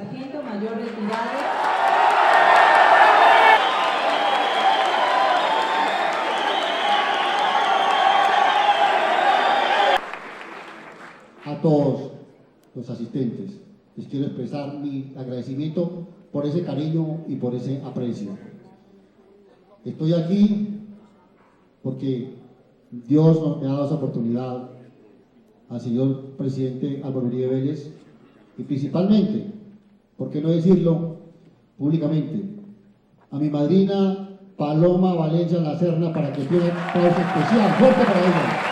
sargento mayor retirado. A todos los asistentes les quiero expresar mi agradecimiento por ese cariño y por ese aprecio. Estoy aquí porque Dios me ha dado esa oportunidad al señor presidente Álvaro Uribe Vélez y principalmente, ¿por qué no decirlo públicamente?, a mi madrina Paloma Valencia La Serna, para que tenga un aplauso especial, fuerte para ella.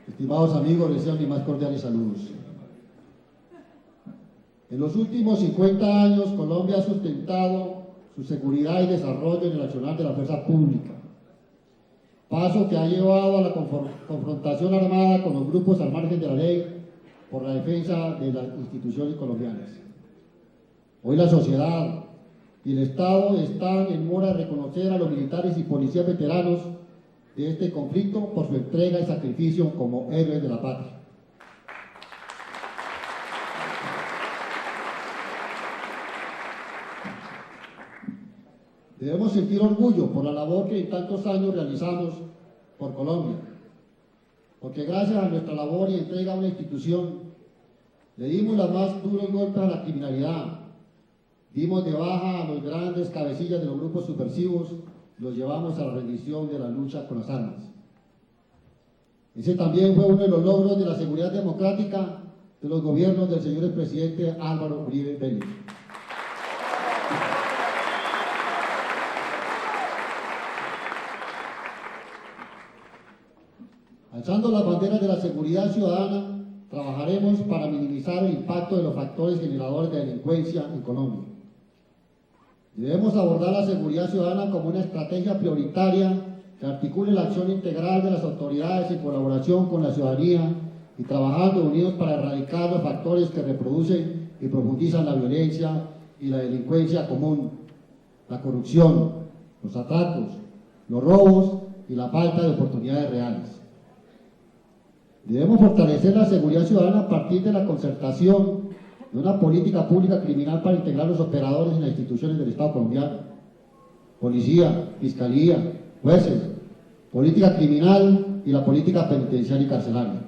Estimados amigos, les deseo mis más cordiales saludos. En los últimos 50 años, Colombia ha sustentado su seguridad y desarrollo en el accionar de la fuerza pública, paso que ha llevado a la confrontación armada con los grupos al margen de la ley por la defensa de las instituciones colombianas. Hoy la sociedad y el Estado están en mora de reconocer a los militares y policías veteranos de este conflicto por su entrega y sacrificio como héroes de la patria. Debemos sentir orgullo por la labor que en tantos años realizamos por Colombia, porque gracias a nuestra labor y entrega a una institución, le dimos los más duros golpes a la criminalidad, dimos de baja a los grandes cabecillas de los grupos subversivos, los llevamos a la rendición de la lucha con las armas. Ese también fue uno de los logros de la seguridad democrática de los gobiernos del señor expresidente Álvaro Uribe Vélez. Alzando las banderas de la seguridad ciudadana, trabajaremos para minimizar el impacto de los factores generadores de delincuencia en Colombia. Debemos abordar la seguridad ciudadana como una estrategia prioritaria que articule la acción integral de las autoridades en colaboración con la ciudadanía y trabajando unidos para erradicar los factores que reproducen y profundizan la violencia y la delincuencia común, la corrupción, los atracos, los robos y la falta de oportunidades reales. Debemos fortalecer la seguridad ciudadana a partir de la concertación de una política pública criminal para integrar los operadores en las instituciones del Estado colombiano: policía, fiscalía, jueces, política criminal y la política penitenciaria y carcelaria.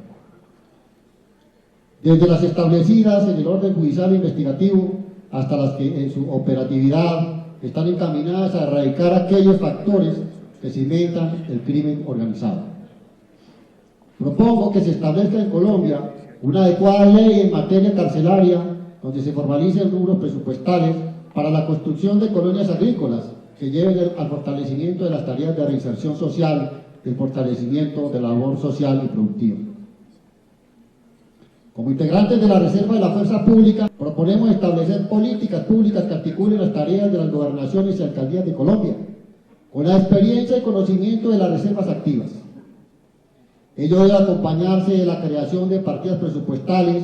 Desde las establecidas en el orden judicial e investigativo hasta las que en su operatividad están encaminadas a erradicar aquellos factores que cimentan el crimen organizado. Propongo que se establezca en Colombia una adecuada ley en materia carcelaria donde se formalicen rubros presupuestales para la construcción de colonias agrícolas que lleven al fortalecimiento de las tareas de reinserción social y el fortalecimiento de la labor social y productiva. Como integrantes de la Reserva de la Fuerza Pública, proponemos establecer políticas públicas que articulen las tareas de las gobernaciones y alcaldías de Colombia, con la experiencia y conocimiento de las reservas activas. Ello debe acompañarse de la creación de partidas presupuestales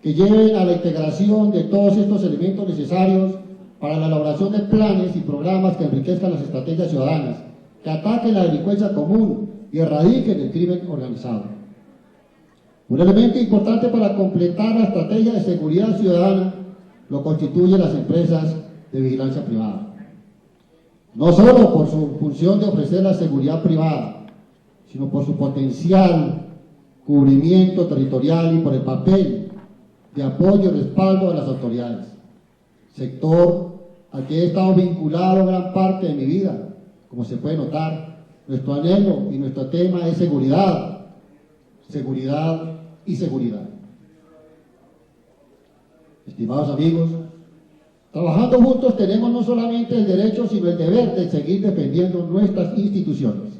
que lleven a la integración de todos estos elementos necesarios para la elaboración de planes y programas que enriquezcan las estrategias ciudadanas, que ataquen la delincuencia común y erradiquen el crimen organizado. Un elemento importante para completar la estrategia de seguridad ciudadana lo constituyen las empresas de vigilancia privada. No solo por su función de ofrecer la seguridad privada, sino por su potencial cubrimiento territorial y por el papel de apoyo y respaldo de las autoridades, sector al que he estado vinculado gran parte de mi vida. Como se puede notar, nuestro anhelo y nuestro tema es seguridad, seguridad y seguridad. Estimados amigos, trabajando juntos tenemos no solamente el derecho, sino el deber de seguir defendiendo nuestras instituciones.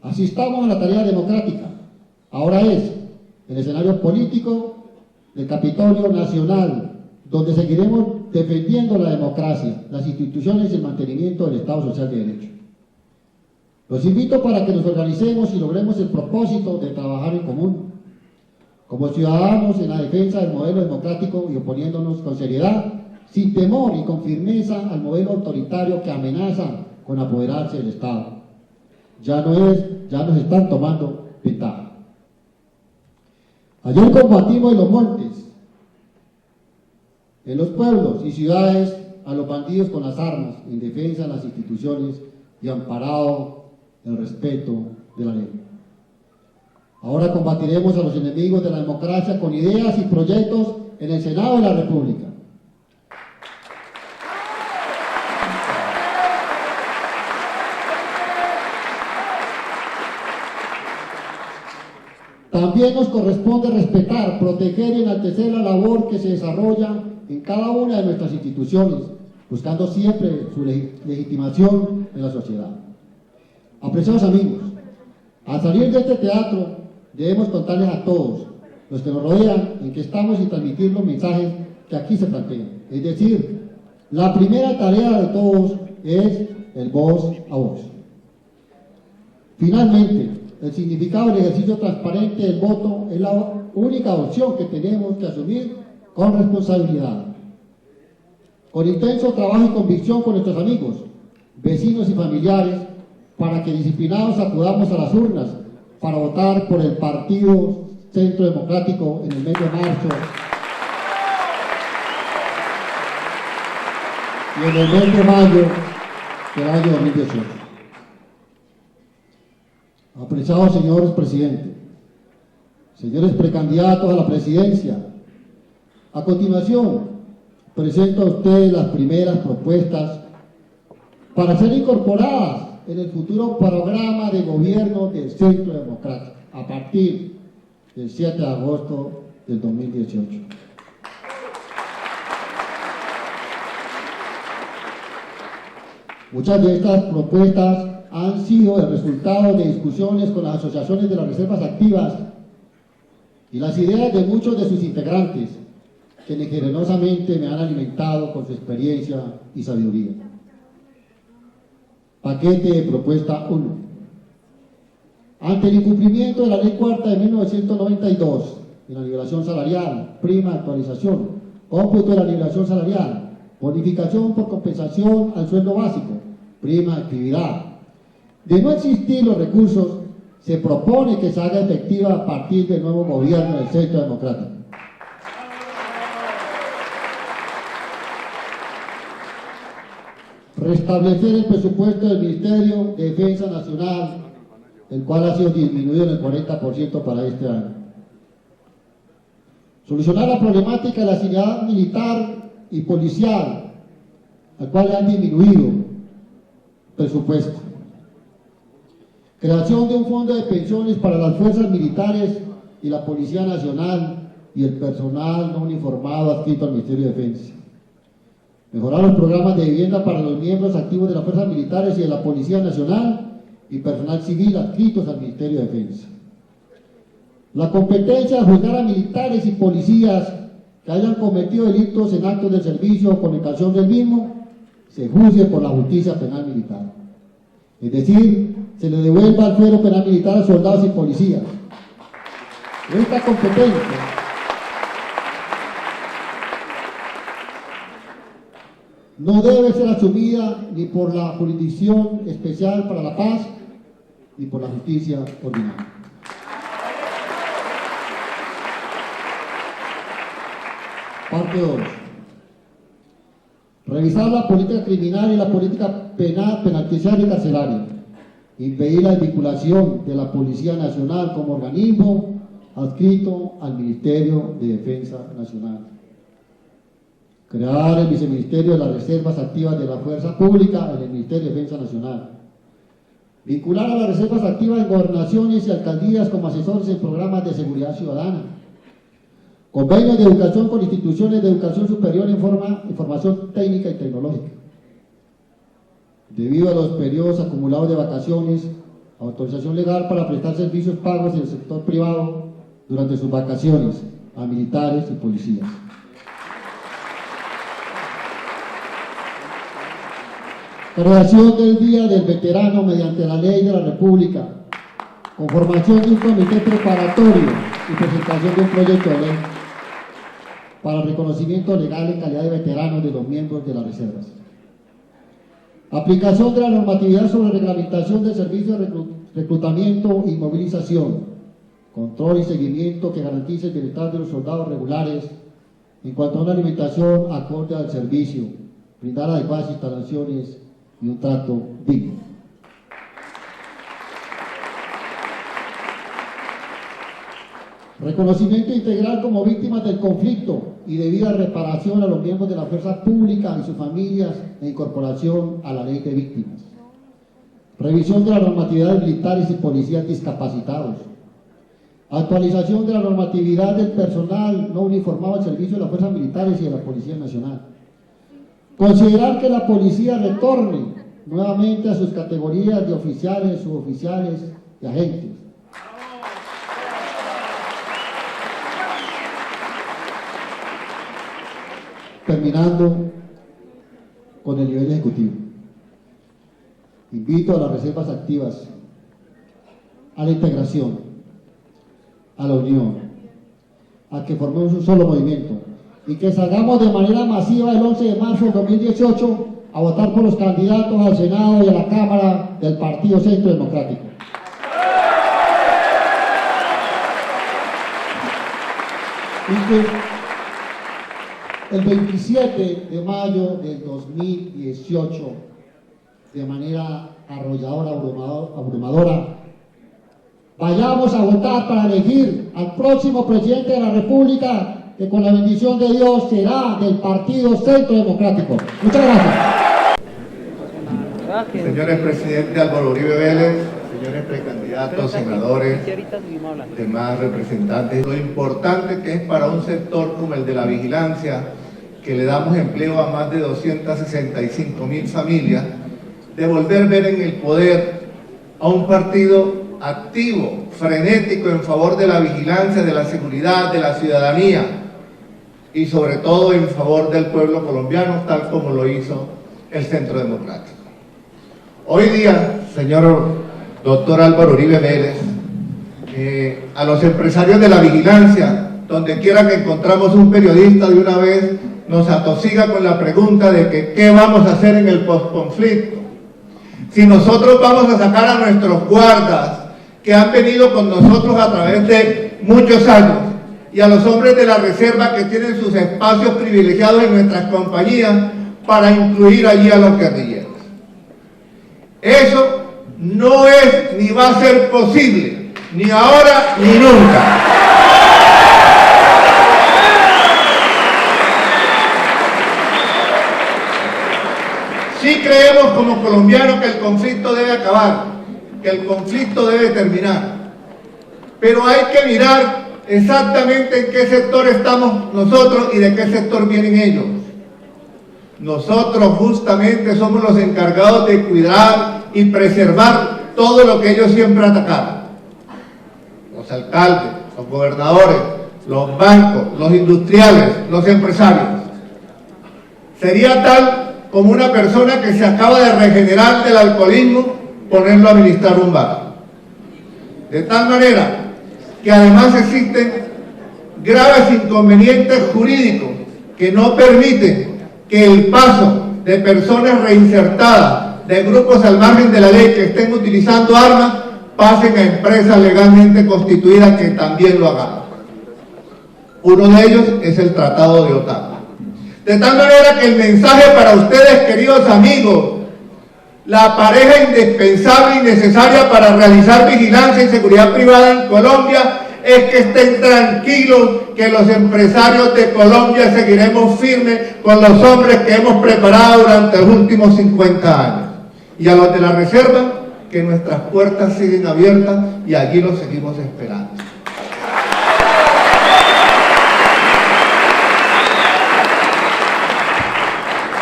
Asistamos a la tarea democrática. Ahora es el escenario político del Capitolio Nacional, donde seguiremos defendiendo la democracia, las instituciones y el mantenimiento del Estado Social de Derecho. Los invito para que nos organicemos y logremos el propósito de trabajar en común, como ciudadanos en la defensa del modelo democrático y oponiéndonos con seriedad, sin temor y con firmeza al modelo autoritario que amenaza con apoderarse del Estado. ya nos están tomando ventaja. Ayer combatimos en los montes, en los pueblos y ciudades a los bandidos con las armas, en defensa de las instituciones y amparado el respeto de la ley. Ahora combatiremos a los enemigos de la democracia con ideas y proyectos en el Senado de la República. También nos corresponde respetar, proteger y enaltecer la labor que se desarrolla en cada una de nuestras instituciones, buscando siempre su legitimación en la sociedad. Apreciados amigos, al salir de este teatro debemos contarles a todos los que nos rodean en que estamos y transmitir los mensajes que aquí se plantean. Es decir, la primera tarea de todos es el voz a voz. Finalmente, el significado del ejercicio transparente del voto es la única opción que tenemos que asumir con responsabilidad. Con intenso trabajo y convicción con nuestros amigos, vecinos y familiares, para que disciplinados acudamos a las urnas para votar por el Partido Centro Democrático en el mes de marzo y en el mes de mayo del año 2018. Apreciados señores presidentes, señores precandidatos a la presidencia, a continuación presento a ustedes las primeras propuestas para ser incorporadas en el futuro programa de gobierno del Centro Democrático a partir del 7 de agosto del 2018. Muchas de estas propuestas han sido el resultado de discusiones con las asociaciones de las reservas activas y las ideas de muchos de sus integrantes, quienes generosamente me han alimentado con su experiencia y sabiduría. Paquete de propuesta 1. Ante el incumplimiento de la Ley Cuarta de 1992, en la nivelación salarial, prima de actualización, cómputo de la nivelación salarial, bonificación por compensación al sueldo básico, prima de actividad, de no existir los recursos, se propone que se haga efectiva a partir del nuevo gobierno del Centro Democrático. Restablecer el presupuesto del Ministerio de Defensa Nacional, el cual ha sido disminuido en el 40% para este año. Solucionar la problemática de la seguridad militar y policial, al cual le han disminuido presupuesto. Creación de un fondo de pensiones para las fuerzas militares y la Policía Nacional y el personal no uniformado adscrito al Ministerio de Defensa. Mejorar los programas de vivienda para los miembros activos de las fuerzas militares y de la Policía Nacional y personal civil adscritos al Ministerio de Defensa. La competencia de juzgar a militares y policías que hayan cometido delitos en actos de servicio o comunicación del mismo, se juzgue por la justicia penal militar. Es decir, se le devuelva al fuero penal militar a soldados y policías. Esta competencia no debe ser asumida ni por la Jurisdicción Especial para la Paz ni por la Justicia Ordinaria. Parte 2. Revisar la política criminal y la política penal, penitenciaria y carcelaria. Impedir la desvinculación de la Policía Nacional como organismo adscrito al Ministerio de Defensa Nacional. Crear el Viceministerio de las Reservas Activas de la Fuerza Pública en el Ministerio de Defensa Nacional. Vincular a las reservas activas en gobernaciones y alcaldías como asesores en programas de seguridad ciudadana. Convenios de educación con instituciones de educación superior en formación técnica y tecnológica. Debido a los periodos acumulados de vacaciones, autorización legal para prestar servicios pagos en el sector privado durante sus vacaciones a militares y policías. Creación del Día del Veterano mediante la Ley de la República, conformación de un comité preparatorio y presentación de un proyecto de ley para el reconocimiento legal en calidad de veteranos de los miembros de las reservas. Aplicación de la normatividad sobre reglamentación del servicio de reclutamiento y movilización, control y seguimiento que garantice el bienestar de los soldados regulares en cuanto a una alimentación acorde al servicio, brindar adecuadas instalaciones y un trato digno. Reconocimiento integral como víctimas del conflicto y debida reparación a los miembros de la fuerza pública y sus familias e incorporación a la ley de víctimas. Revisión de la normatividad de militares y policías discapacitados. Actualización de la normatividad del personal no uniformado al servicio de las fuerzas militares y de la Policía Nacional. Considerar que la policía retorne nuevamente a sus categorías de oficiales, suboficiales y agentes. Terminando con el nivel ejecutivo. Invito a las reservas activas a la integración, a la unión, a que formemos un solo movimiento y que salgamos de manera masiva el 11 de marzo de 2018 a votar por los candidatos al Senado y a la Cámara del Partido Centro Democrático. Y que el 27 de mayo del 2018, de manera arrolladora, abrumadora, vayamos a votar para elegir al próximo presidente de la República, que con la bendición de Dios será del Partido Centro Democrático. Muchas gracias. Señores presidente Álvaro Uribe Vélez, señores precandidatos, senadores, demás representantes, lo importante que es para un sector como el de la vigilancia, que le damos empleo a más de 265.000 familias, de volver a ver en el poder a un partido activo, frenético en favor de la vigilancia, de la seguridad, de la ciudadanía y sobre todo en favor del pueblo colombiano, tal como lo hizo el Centro Democrático. Hoy día, señor doctor Álvaro Uribe Vélez, a los empresarios de la vigilancia, donde quiera que encontramos un periodista, de una vez nos atosiga con la pregunta de que qué vamos a hacer en el posconflicto. Si nosotros vamos a sacar a nuestros guardas que han venido con nosotros a través de muchos años y a los hombres de la reserva que tienen sus espacios privilegiados en nuestras compañías para incluir allí a los guerrilleros. Eso no es ni va a ser posible, ni ahora ni nunca. Sí creemos como colombianos que el conflicto debe acabar, que el conflicto debe terminar, pero hay que mirar exactamente en qué sector estamos nosotros y de qué sector vienen ellos. Nosotros justamente somos los encargados de cuidar y preservar todo lo que ellos siempre atacaron. Los alcaldes, los gobernadores, los bancos, los industriales, los empresarios. Sería tal como una persona que se acaba de regenerar del alcoholismo, ponerlo a administrar un bar. De tal manera que además existen graves inconvenientes jurídicos que no permiten que el paso de personas reinsertadas de grupos al margen de la ley que estén utilizando armas pasen a empresas legalmente constituidas que también lo hagan. Uno de ellos es el Tratado de OTAN. De tal manera que el mensaje para ustedes, queridos amigos, la pareja indispensable y necesaria para realizar vigilancia y seguridad privada en Colombia, es que estén tranquilos, que los empresarios de Colombia seguiremos firmes con los hombres que hemos preparado durante los últimos 50 años. Y a los de la reserva, que nuestras puertas siguen abiertas y allí los seguimos esperando.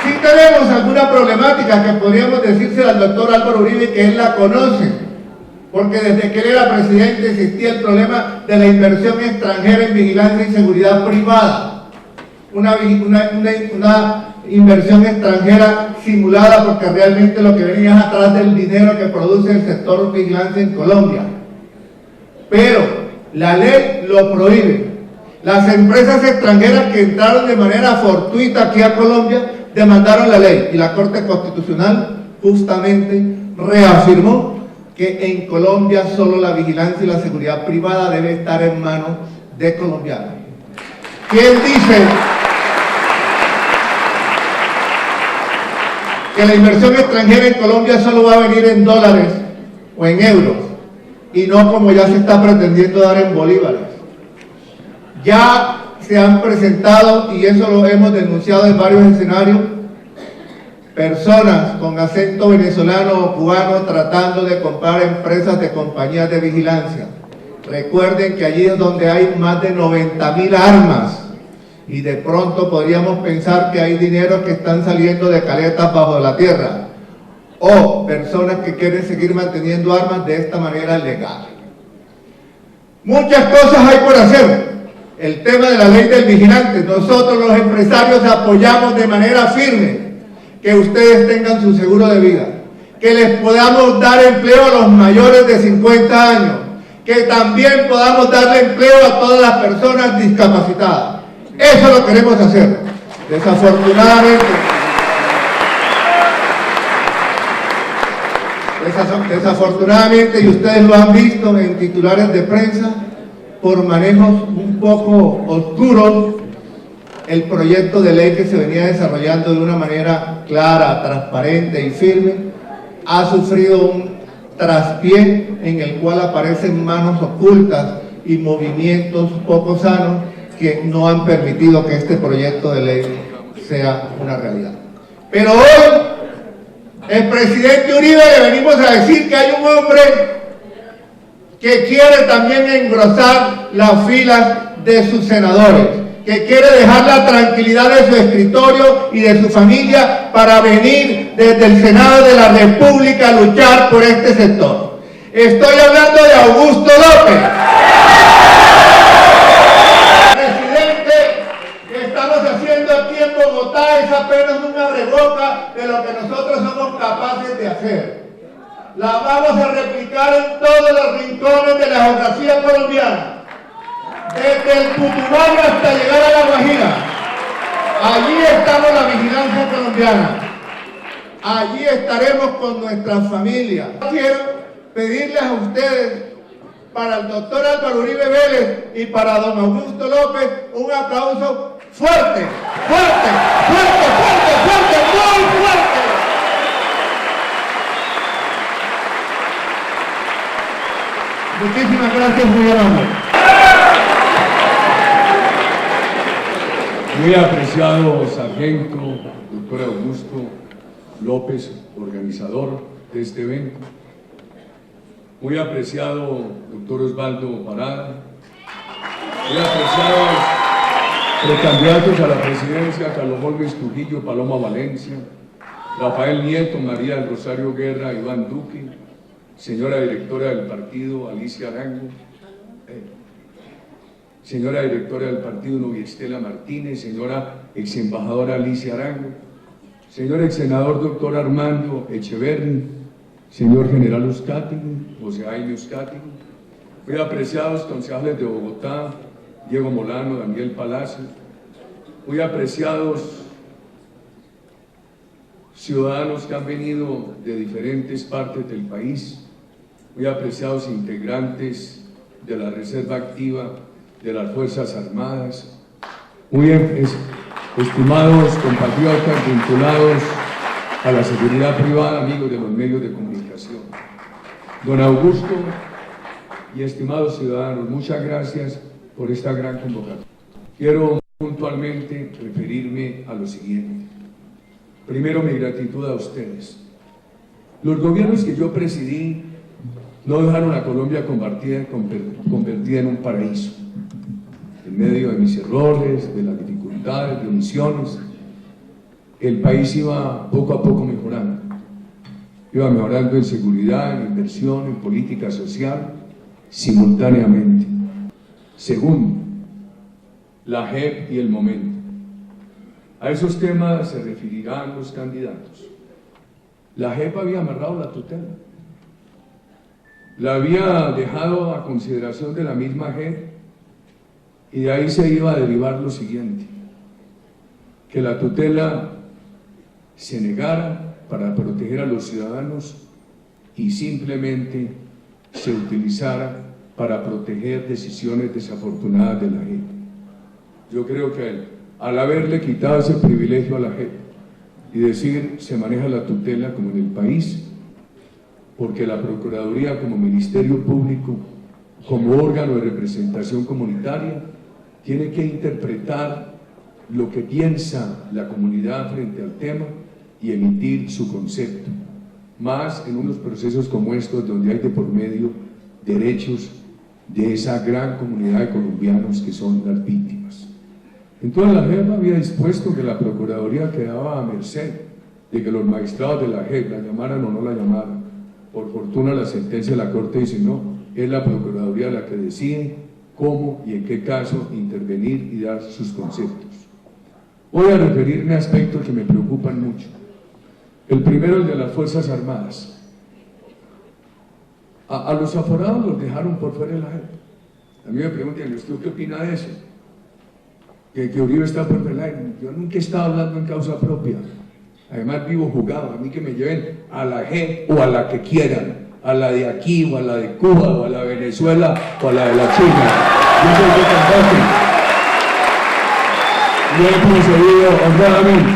Sí tenemos alguna problemática que podríamos decírsela al doctor Álvaro Uribe, que él la conoce, porque desde que él era presidente existía el problema de la inversión extranjera en vigilancia y seguridad privada. Una inversión extranjera simulada, porque realmente lo que venía es atrás del dinero que produce el sector vigilancia en Colombia. Pero la ley lo prohíbe. Las empresas extranjeras que entraron de manera fortuita aquí a Colombia demandaron la ley y la Corte Constitucional justamente reafirmó que que en Colombia solo la vigilancia y la seguridad privada debe estar en manos de colombianos. ¿Quién dice que la inversión extranjera en Colombia solo va a venir en dólares o en euros y no como ya se está pretendiendo dar en bolívares? Ya se han presentado, y eso lo hemos denunciado en varios escenarios, personas con acento venezolano o cubano tratando de comprar empresas de compañías de vigilancia. Recuerden que allí es donde hay más de 90.000 armas y de pronto podríamos pensar que hay dinero que están saliendo de caletas bajo la tierra o personas que quieren seguir manteniendo armas de esta manera legal. Muchas cosas hay por hacer. El tema de la ley del vigilante, nosotros los empresarios apoyamos de manera firme que ustedes tengan su seguro de vida, que les podamos dar empleo a los mayores de 50 años, que también podamos darle empleo a todas las personas discapacitadas. Eso lo queremos hacer. Desafortunadamente, y ustedes lo han visto en titulares de prensa, por manejos un poco oscuros, el proyecto de ley que se venía desarrollando de una manera clara, transparente y firme, ha sufrido un traspié en el cual aparecen manos ocultas y movimientos poco sanos que no han permitido que este proyecto de ley sea una realidad. Pero hoy, el presidente Uribe le venimos a decir que hay un hombre que quiere también engrosar las filas de sus senadores, que quiere dejar la tranquilidad de su escritorio y de su familia para venir desde el Senado de la República a luchar por este sector. Estoy hablando de Augusto López. Presidente, que estamos haciendo aquí en Bogotá es apenas una breboca de lo que nosotros somos capaces de hacer. La vamos a replicar en todos los rincones de la geografía colombiana, desde el Putumayo hasta llegar a La Guajira. Allí estamos la vigilancia colombiana. Allí estaremos con nuestras familias. Quiero pedirles a ustedes, para el doctor Álvaro Uribe Vélez y para don Augusto López, un aplauso fuerte, fuerte, fuerte, fuerte, fuerte, muy fuerte. Muchísimas gracias, muy amable. Muy apreciado sargento, doctor Augusto López, organizador de este evento. Muy apreciado doctor Osvaldo Parada. Muy apreciados precandidatos a la presidencia, Carlos Holmes Trujillo, Paloma Valencia, Rafael Nieto, María del Rosario Guerra, Iván Duque, señora directora del partido, Alicia Arango, señora directora del partido, Novia Estela Martínez, señora ex embajadora Alicia Arango, señor ex senador doctor Armando Echeverri, señor general Uzcategui, José Jaime Uzcategui, muy apreciados concejales de Bogotá, Diego Molano, Daniel Palacio, muy apreciados ciudadanos que han venido de diferentes partes del país, muy apreciados integrantes de la Reserva Activa de las Fuerzas Armadas, muy estimados compatriotas vinculados a la seguridad privada, amigos de los medios de comunicación. Don Augusto y estimados ciudadanos, muchas gracias por esta gran convocatoria. Quiero puntualmente referirme a lo siguiente. Primero, mi gratitud a ustedes. Los gobiernos que yo presidí no dejaron a Colombia convertida en un paraíso. En medio de mis errores, de las dificultades, de omisiones, el país iba poco a poco mejorando. Iba mejorando en seguridad, en inversión, en política social, simultáneamente. Segundo, la JEP y el momento. A esos temas se referirán los candidatos. La JEP había amarrado la tutela. La había dejado a consideración de la misma JEP y de ahí se iba a derivar lo siguiente: que la tutela se negara para proteger a los ciudadanos y simplemente se utilizara para proteger decisiones desafortunadas de la JEP. Yo creo que al haberle quitado ese privilegio a la JEP y decir se maneja la tutela como en el país, porque la Procuraduría como Ministerio Público, como órgano de representación comunitaria, tiene que interpretar lo que piensa la comunidad frente al tema y emitir su concepto, más en unos procesos como estos donde hay de por medio derechos de esa gran comunidad de colombianos que son las víctimas. Entonces la JEP había dispuesto que la Procuraduría quedaba a merced de que los magistrados de la JEP la llamaran o no la llamaran. Por fortuna la sentencia de la Corte dice no, es la Procuraduría la que decide cómo y en qué caso intervenir y dar sus conceptos. Voy a referirme a aspectos que me preocupan mucho. El primero es de las Fuerzas Armadas. A los aforados los dejaron por fuera de la JEP. A mí me preguntan, ¿usted qué opina de eso? Que Uribe está por fuera de la JEP. Yo nunca he estado hablando en causa propia. Además vivo jugado, a mí que me lleven a la JEP o a la que quieran, a la de aquí o a la de Cuba o a la de Venezuela o a la de la China. Yo soy de combate. Yo he procedido honradamente.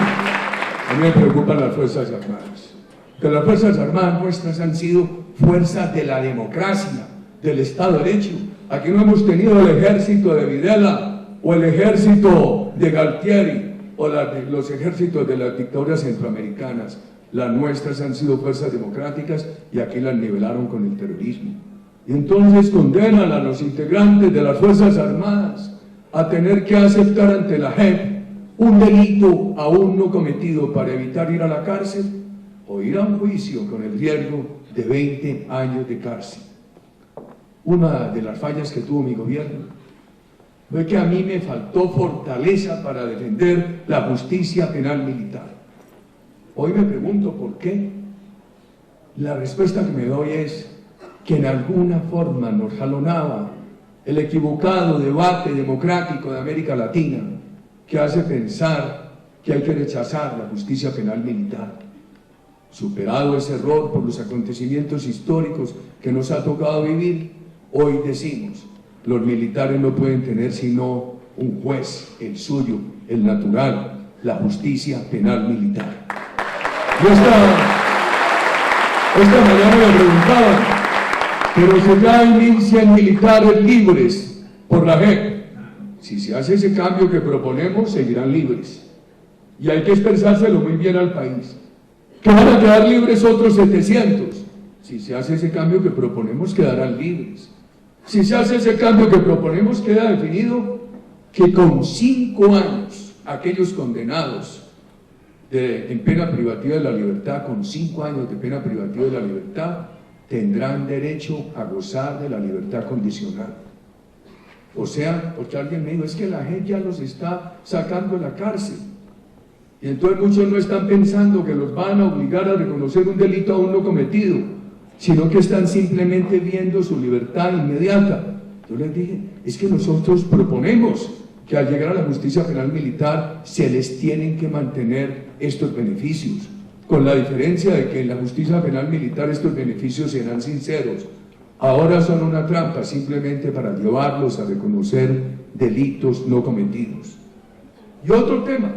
A mí me preocupan las Fuerzas Armadas. Que las Fuerzas Armadas nuestras han sido fuerzas de la democracia, del Estado de Derecho. Aquí no hemos tenido el ejército de Videla o el ejército de Galtieri o los ejércitos de las dictaduras centroamericanas. Las nuestras han sido fuerzas democráticas y aquí las nivelaron con el terrorismo. Y entonces condenan a los integrantes de las Fuerzas Armadas a tener que aceptar ante la JEP un delito aún no cometido para evitar ir a la cárcel o ir a un juicio con el riesgo de 20 años de cárcel. Una de las fallas que tuvo mi gobierno fue que a mí me faltó fortaleza para defender la justicia penal militar. Hoy me pregunto por qué. La respuesta que me doy es que en alguna forma nos jalonaba el equivocado debate democrático de América Latina que hace pensar que hay que rechazar la justicia penal militar. Superado ese error por los acontecimientos históricos que nos ha tocado vivir, hoy decimos, los militares no pueden tener sino un juez, el suyo, el natural, la justicia penal militar. Yo esta mañana me preguntaban, pero si ya hay 1.100 militares libres por la JEP, si se hace ese cambio que proponemos, seguirán libres. Y hay que expresárselo muy bien al país. Que van a quedar libres otros 700. Si se hace ese cambio que proponemos, quedarán libres. Si se hace ese cambio que proponemos, queda definido que con 5 años, aquellos condenados en pena privativa de la libertad, con 5 años de pena privativa de la libertad, tendrán derecho a gozar de la libertad condicional. O sea, porque alguien me dijo, es que la gente ya los está sacando de la cárcel. Y entonces muchos no están pensando que los van a obligar a reconocer un delito aún no cometido, sino que están simplemente viendo su libertad inmediata. Yo les dije, es que nosotros proponemos que al llegar a la justicia penal militar se les tienen que mantener estos beneficios, con la diferencia de que en la justicia penal militar estos beneficios serán sinceros. Ahora son una trampa simplemente para llevarlos a reconocer delitos no cometidos. Y otro tema,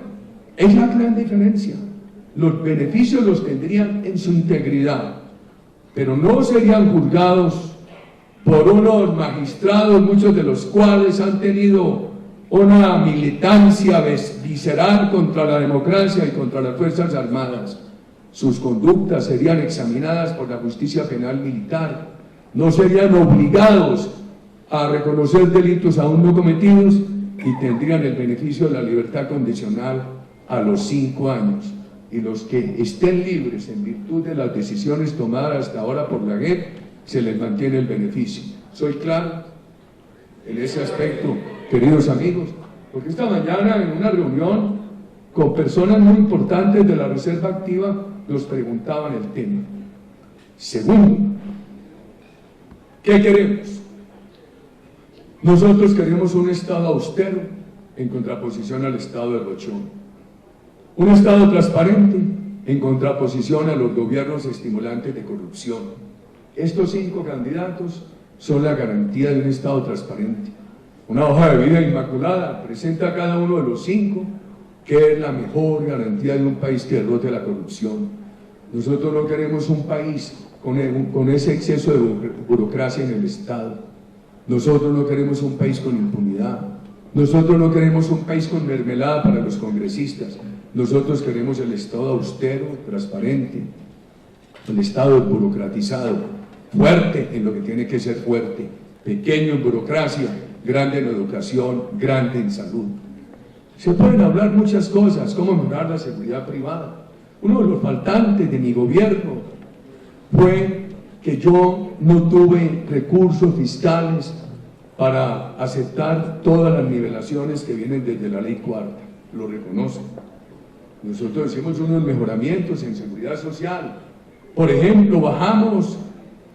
es la gran diferencia. Los beneficios los tendrían en su integridad, pero no serían juzgados por unos magistrados, muchos de los cuales han tenido una militancia visceral contra la democracia y contra las Fuerzas Armadas. Sus conductas serían examinadas por la justicia penal militar, no serían obligados a reconocer delitos aún no cometidos y tendrían el beneficio de la libertad condicional a los 5 años. Y los que estén libres en virtud de las decisiones tomadas hasta ahora por la JEP, se les mantiene el beneficio. ¿Soy claro en ese aspecto, queridos amigos? Porque esta mañana en una reunión con personas muy importantes de la Reserva Activa nos preguntaban el tema. Segundo, ¿qué queremos? Nosotros queremos un Estado austero en contraposición al Estado de Rochón. Un Estado transparente en contraposición a los gobiernos estimulantes de corrupción. Estos 5 candidatos son la garantía de un Estado transparente. Una hoja de vida inmaculada presenta a cada uno de los 5 que es la mejor garantía de un país que derrote la corrupción. Nosotros no queremos un país con ese exceso de burocracia en el Estado. Nosotros no queremos un país con impunidad. Nosotros no queremos un país con mermelada para los congresistas. Nosotros queremos el Estado austero, transparente, el Estado burocratizado, fuerte en lo que tiene que ser fuerte, pequeño en burocracia, grande en educación, grande en salud. Se pueden hablar muchas cosas, cómo mejorar la seguridad privada. Uno de los faltantes de mi gobierno fue que yo no tuve recursos fiscales para aceptar todas las nivelaciones que vienen desde la ley cuarta, lo reconozco. Nosotros hicimos unos mejoramientos en seguridad social. Por ejemplo, bajamos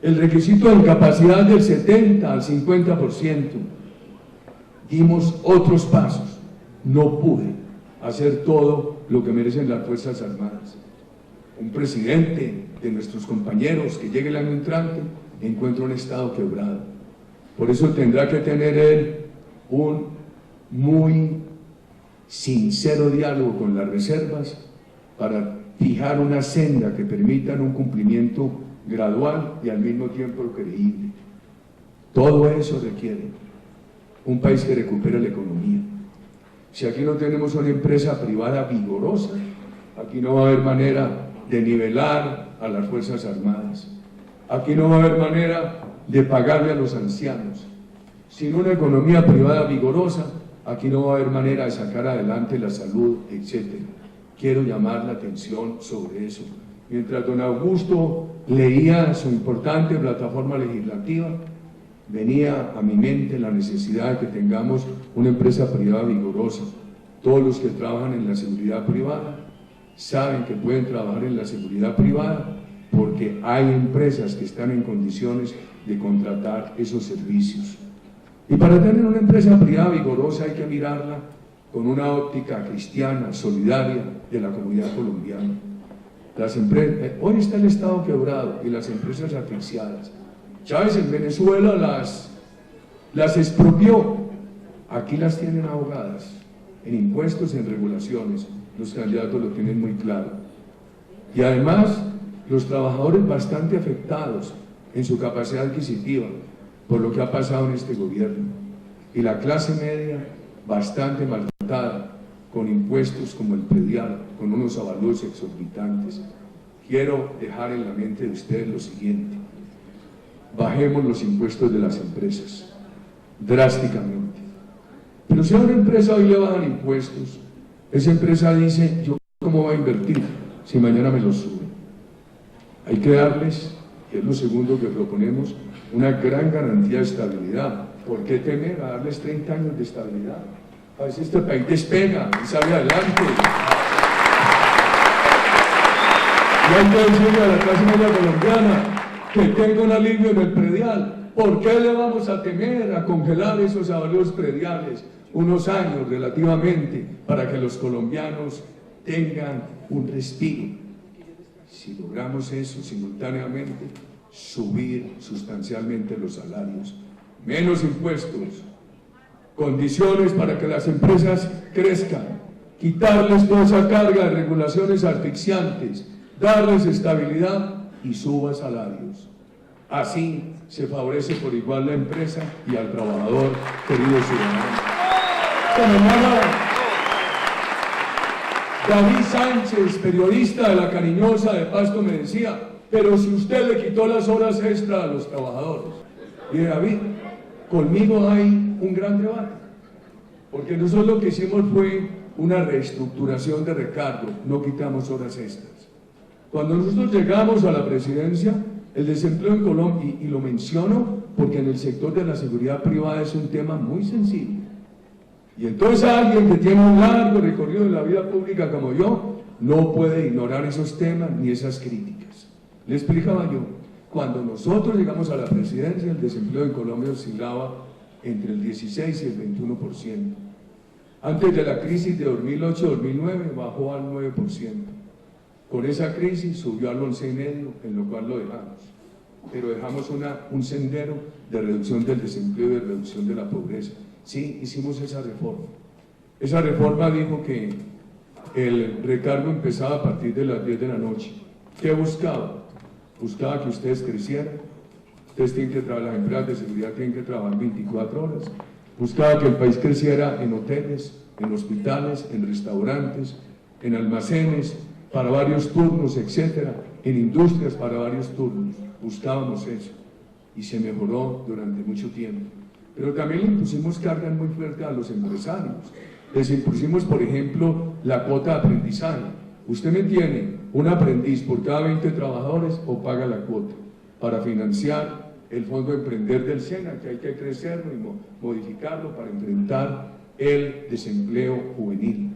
el requisito de incapacidad del 70 al 50%. Dimos otros pasos. No pude hacer todo lo que merecen las Fuerzas Armadas. Un presidente de nuestros compañeros que llegue el año entrante encuentra un Estado quebrado. Por eso tendrá que tener él un muy sincero diálogo con las reservas para fijar una senda que permitan un cumplimiento gradual y al mismo tiempo creíble. Todo eso requiere un país que recupere la economía. Si aquí no tenemos una empresa privada vigorosa, aquí no va a haber manera de nivelar a las Fuerzas Armadas. Aquí no va a haber manera de pagarle a los ancianos. Sin una economía privada vigorosa, aquí no va a haber manera de sacar adelante la salud, etc. Quiero llamar la atención sobre eso. Mientras don Augusto leía su importante plataforma legislativa, venía a mi mente la necesidad de que tengamos una empresa privada vigorosa. Todos los que trabajan en la seguridad privada saben que pueden trabajar en la seguridad privada porque hay empresas que están en condiciones de contratar esos servicios. Y para tener una empresa privada vigorosa hay que mirarla con una óptica cristiana, solidaria de la comunidad colombiana. Las empresas, hoy está el Estado quebrado y las empresas asfixiadas. Chávez en Venezuela las expropió, aquí las tienen ahogadas en impuestos, en regulaciones. Los candidatos lo tienen muy claro. Y además, los trabajadores bastante afectados en su capacidad adquisitiva por lo que ha pasado en este gobierno. Y la clase media bastante maltratada con impuestos como el predial, con unos avalúos exorbitantes. Quiero dejar en la mente de ustedes lo siguiente: bajemos los impuestos de las empresas drásticamente. Pero si a una empresa hoy le bajan impuestos, esa empresa dice: ¿yo cómo voy a invertir si mañana me lo suben? Hay que darles, y es lo segundo que proponemos, una gran garantía de estabilidad. ¿Por qué temer a darles 30 años de estabilidad? A ver si este país despega y sale adelante. Y hay que decirle a la clase media colombiana que tenga un alivio en el predial. ¿Por qué le vamos a temer a congelar esos avalúos prediales unos años relativamente para que los colombianos tengan un respiro? Si logramos eso simultáneamente, subir sustancialmente los salarios, menos impuestos, condiciones para que las empresas crezcan, quitarles toda esa carga de regulaciones asfixiantes, darles estabilidad y suba salarios. Así se favorece por igual la empresa y al trabajador, querido ciudadano. David Sánchez, periodista de La Cariñosa de Pasto, me decía: pero si usted le quitó las horas extra a los trabajadores. Y David, conmigo hay un gran debate, porque nosotros lo que hicimos fue una reestructuración de recargo, no quitamos horas extras. Cuando nosotros llegamos a la presidencia, el desempleo en Colombia, y lo menciono porque en el sector de la seguridad privada es un tema muy sensible, y entonces alguien que tiene un largo recorrido en la vida pública como yo, no puede ignorar esos temas ni esas críticas. Le explicaba yo, cuando nosotros llegamos a la presidencia, el desempleo en Colombia oscilaba entre el 16 y el 21%. Antes de la crisis de 2008-2009 bajó al 9%. Con esa crisis subió al 11,5%, en lo cual lo dejamos. pero dejamos un sendero de reducción del desempleo y de reducción de la pobreza. Sí, hicimos esa reforma. Esa reforma dijo que el recargo empezaba a partir de las 10 de la noche. ¿Qué buscaba? Buscaba que ustedes crecieran. Ustedes tienen que trabajar, las empresas de seguridad tienen que trabajar 24 horas. Buscaba que el país creciera en hoteles, en hospitales, en restaurantes, en almacenes, para varios turnos, etcétera, en industrias para varios turnos. Buscábamos eso y se mejoró durante mucho tiempo. Pero también le impusimos cargas muy fuertes a los empresarios. Les impusimos, por ejemplo, la cuota de aprendizaje. Usted me tiene un aprendiz por cada 20 trabajadores o paga la cuota para financiar el Fondo de Emprender del SENA, que hay que crecerlo y modificarlo para enfrentar el desempleo juvenil.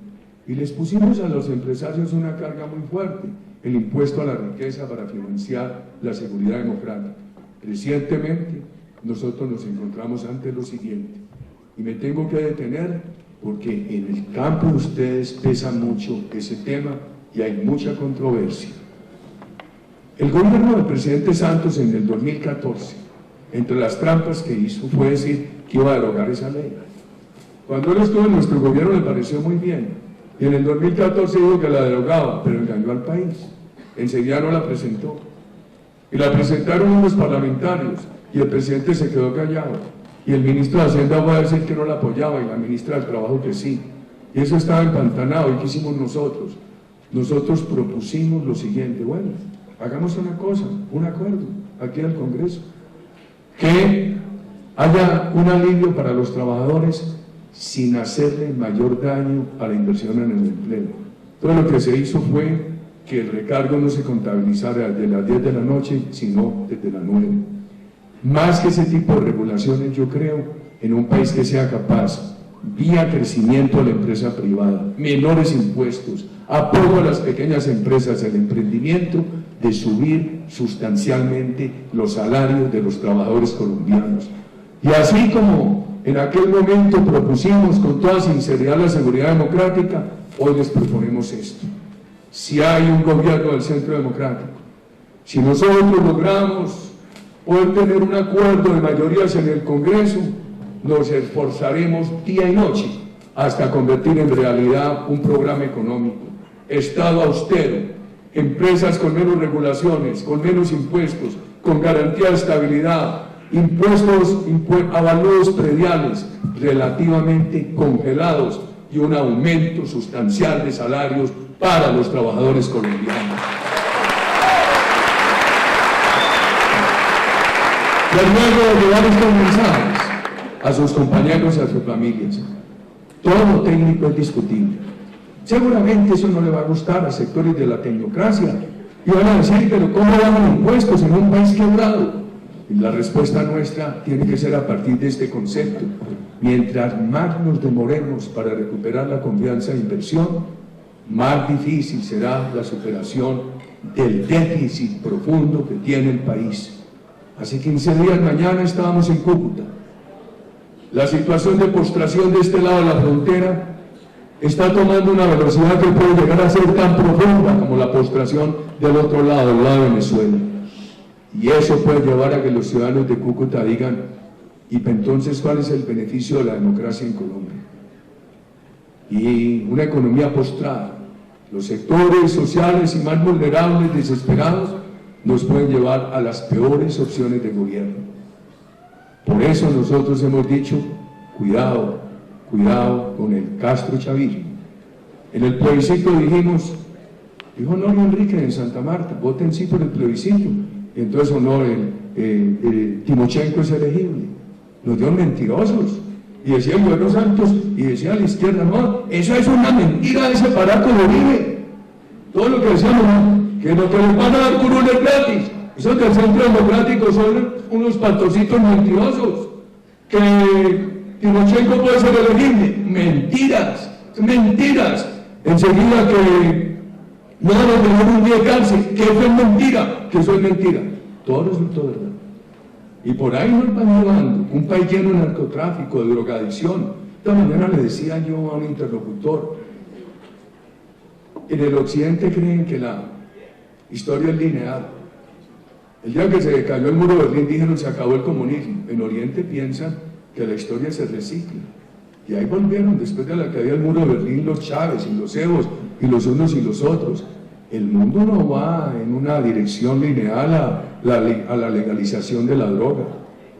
Y les pusimos a los empresarios una carga muy fuerte, el impuesto a la riqueza para financiar la seguridad democrática. Recientemente nosotros nos encontramos ante lo siguiente, y me tengo que detener porque en el campo de ustedes pesa mucho ese tema y hay mucha controversia. El gobierno del presidente Santos en el 2014, entre las trampas que hizo fue decir que iba a derogar esa ley. Cuando él estuvo en nuestro gobierno le pareció muy bien, y en el 2014 dijo que la derogaba, pero engañó al país. Enseguida no la presentó. Y la presentaron unos parlamentarios, y el presidente se quedó callado. Y el ministro de Hacienda fue a decir que no la apoyaba, y la ministra del Trabajo que sí. Y eso estaba empantanado. ¿Y qué hicimos nosotros? Nosotros propusimos lo siguiente: bueno, hagamos una cosa, un acuerdo aquí en el Congreso, que haya un alivio para los trabajadores sin hacerle mayor daño a la inversión en el empleo. Todo lo que se hizo fue que el recargo no se contabilizara desde las 10 de la noche, sino desde las 9. Más que ese tipo de regulaciones, yo creo, en un país que sea capaz, vía crecimiento de la empresa privada, menores impuestos, apoyo a las pequeñas empresas, el emprendimiento, de subir sustancialmente los salarios de los trabajadores colombianos. Y así como en aquel momento propusimos con toda sinceridad la seguridad democrática, hoy les proponemos esto. Si hay un gobierno del centro democrático, si nosotros logramos poder tener un acuerdo de mayorías en el Congreso, nos esforzaremos día y noche hasta convertir en realidad un programa económico, Estado austero, empresas con menos regulaciones, con menos impuestos, con garantía de estabilidad, impuestos, avalúos prediales relativamente congelados y un aumento sustancial de salarios para los trabajadores colombianos. Les ruego de llevar estos mensajes a sus compañeros y a sus familias. Todo lo técnico es discutible. Seguramente eso no le va a gustar a sectores de la tecnocracia y van a decir, pero ¿cómo bajan impuestos en un país quebrado? Y la respuesta nuestra tiene que ser a partir de este concepto. Mientras más nos demoremos para recuperar la confianza de inversión, más difícil será la superación del déficit profundo que tiene el país. Hace 15 días mañana estábamos en Cúcuta. La situación de postración de este lado de la frontera está tomando una velocidad que puede llegar a ser tan profunda como la postración del otro lado, del lado de Venezuela. Y eso puede llevar a que los ciudadanos de Cúcuta digan, ¿y entonces cuál es el beneficio de la democracia en Colombia? Y una economía postrada, los sectores sociales y más vulnerables, desesperados, nos pueden llevar a las peores opciones de gobierno. Por eso nosotros hemos dicho, cuidado con el castrochavismo. En el plebiscito dijimos, dijo Norio Enrique en Santa Marta, voten sí por el plebiscito. Y entonces no, Timochenko es elegible. Nos dieron mentirosos. Y decía el gobierno Santos, y decía a la izquierda, no, eso es una mentira de ese paraco de Uribe. Todo lo que decíamos, no, que no te les van a dar curules gratis. Esos del centro democrático son unos patrocitos mentirosos. Que Timochenko puede ser elegible. Mentiras, mentiras. Enseguida que no van a tener un día de cárcel, que eso es mentira, que eso es mentira. Todo resultó verdad. Y por ahí nos van llevando un país lleno de narcotráfico, de drogadicción. Esta mañana le decía yo a un interlocutor, en el occidente creen que la historia es lineal. El día que se cayó el muro de Berlín dijeron se acabó el comunismo. En Oriente piensan que la historia se recicla. Y ahí volvieron después de la caída del muro de Berlín los Chávez y los Evos y los unos y los otros. El mundo no va en una dirección lineal a la legalización de la droga.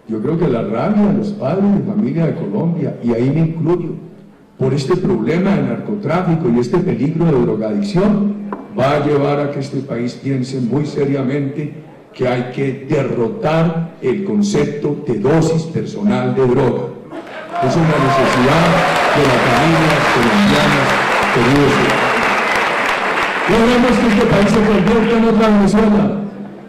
Yo creo que la rabia de los padres de familia de Colombia, y ahí me incluyo, por este problema de narcotráfico y este peligro de drogadicción, va a llevar a que este país piense muy seriamente que hay que derrotar el concepto de dosis personal de droga. Es una necesidad de las familias colombianas, queridos. Logramos que este país se convierta en otra Venezuela.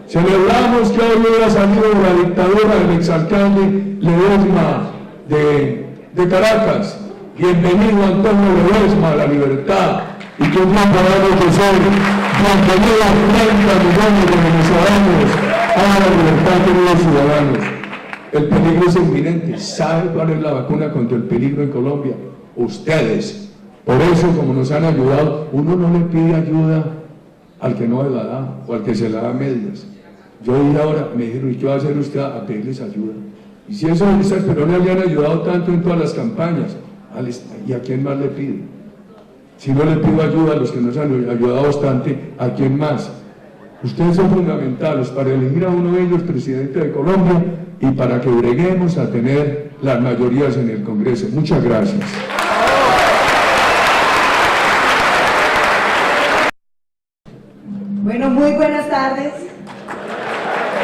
Celebramos que hoy hubiera salido de la dictadura del exalcalde Ledesma de Caracas. Bienvenido Antonio Ledesma a la libertad, y que un día podamos decir bienvenido a 30 millones de venezolanos a la libertad, queridos ciudadanos. El peligro es inminente. ¿Sabe cuál es la vacuna contra el peligro en Colombia? Ustedes. Por eso, como nos han ayudado, uno no le pide ayuda al que no la da o al que se la da a medias. Yo dije ahora, me dijeron, ¿y qué va a hacer usted a pedirles ayuda? Y si eso pero no le habían ayudado tanto en todas las campañas, ¿y a quién más le pido? Si no le pido ayuda a los que nos han ayudado bastante, ¿a quién más? Ustedes son fundamentales para elegir a uno de ellos presidente de Colombia y para que breguemos a tener las mayorías en el Congreso. Muchas gracias. Bueno, muy buenas tardes.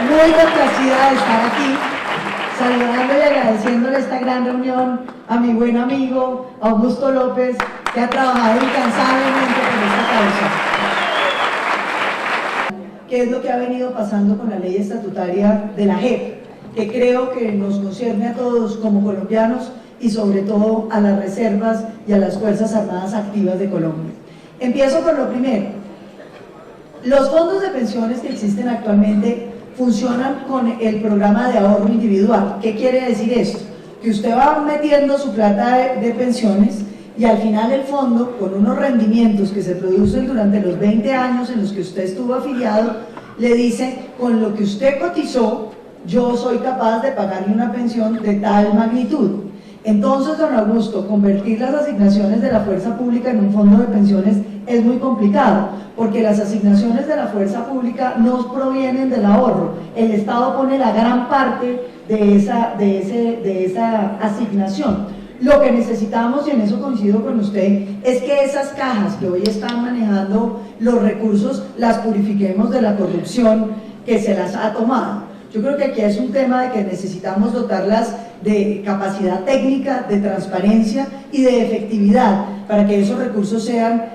Muy complacida de estar aquí, saludando y agradeciéndole esta gran reunión a mi buen amigo Augusto López, que ha trabajado incansablemente por esta causa. ¿Qué es lo que ha venido pasando con la ley estatutaria de la JEP? Que creo que nos concierne a todos como colombianos y sobre todo a las reservas y a las Fuerzas Armadas Activas de Colombia. Empiezo por lo primero. Los fondos de pensiones que existen actualmente funcionan con el programa de ahorro individual. ¿Qué quiere decir esto? Que usted va metiendo su plata de pensiones y al final el fondo, con unos rendimientos que se producen durante los 20 años en los que usted estuvo afiliado, le dice, con lo que usted cotizó, yo soy capaz de pagarle una pensión de tal magnitud. Entonces, don Augusto, convertir las asignaciones de la fuerza pública en un fondo de pensiones es muy complicado, porque las asignaciones de la fuerza pública no provienen del ahorro. El Estado pone la gran parte de esa asignación. Lo que necesitamos, y en eso coincido con usted, es que esas cajas que hoy están manejando los recursos las purifiquemos de la corrupción que se las ha tomado. Yo creo que aquí es un tema de que necesitamos dotarlas de capacidad técnica, de transparencia y de efectividad para que esos recursos sean,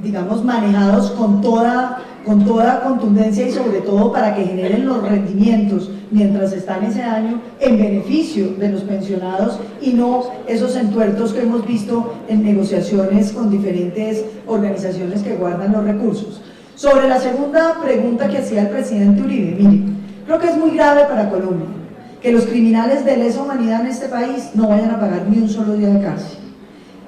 digamos, manejados con toda contundencia y sobre todo para que generen los rendimientos mientras están ese año en beneficio de los pensionados y no esos entuertos que hemos visto en negociaciones con diferentes organizaciones que guardan los recursos. Sobre la segunda pregunta que hacía el presidente Uribe, mire, creo que es muy grave para Colombia que los criminales de lesa humanidad en este país no vayan a pagar ni un solo día de cárcel.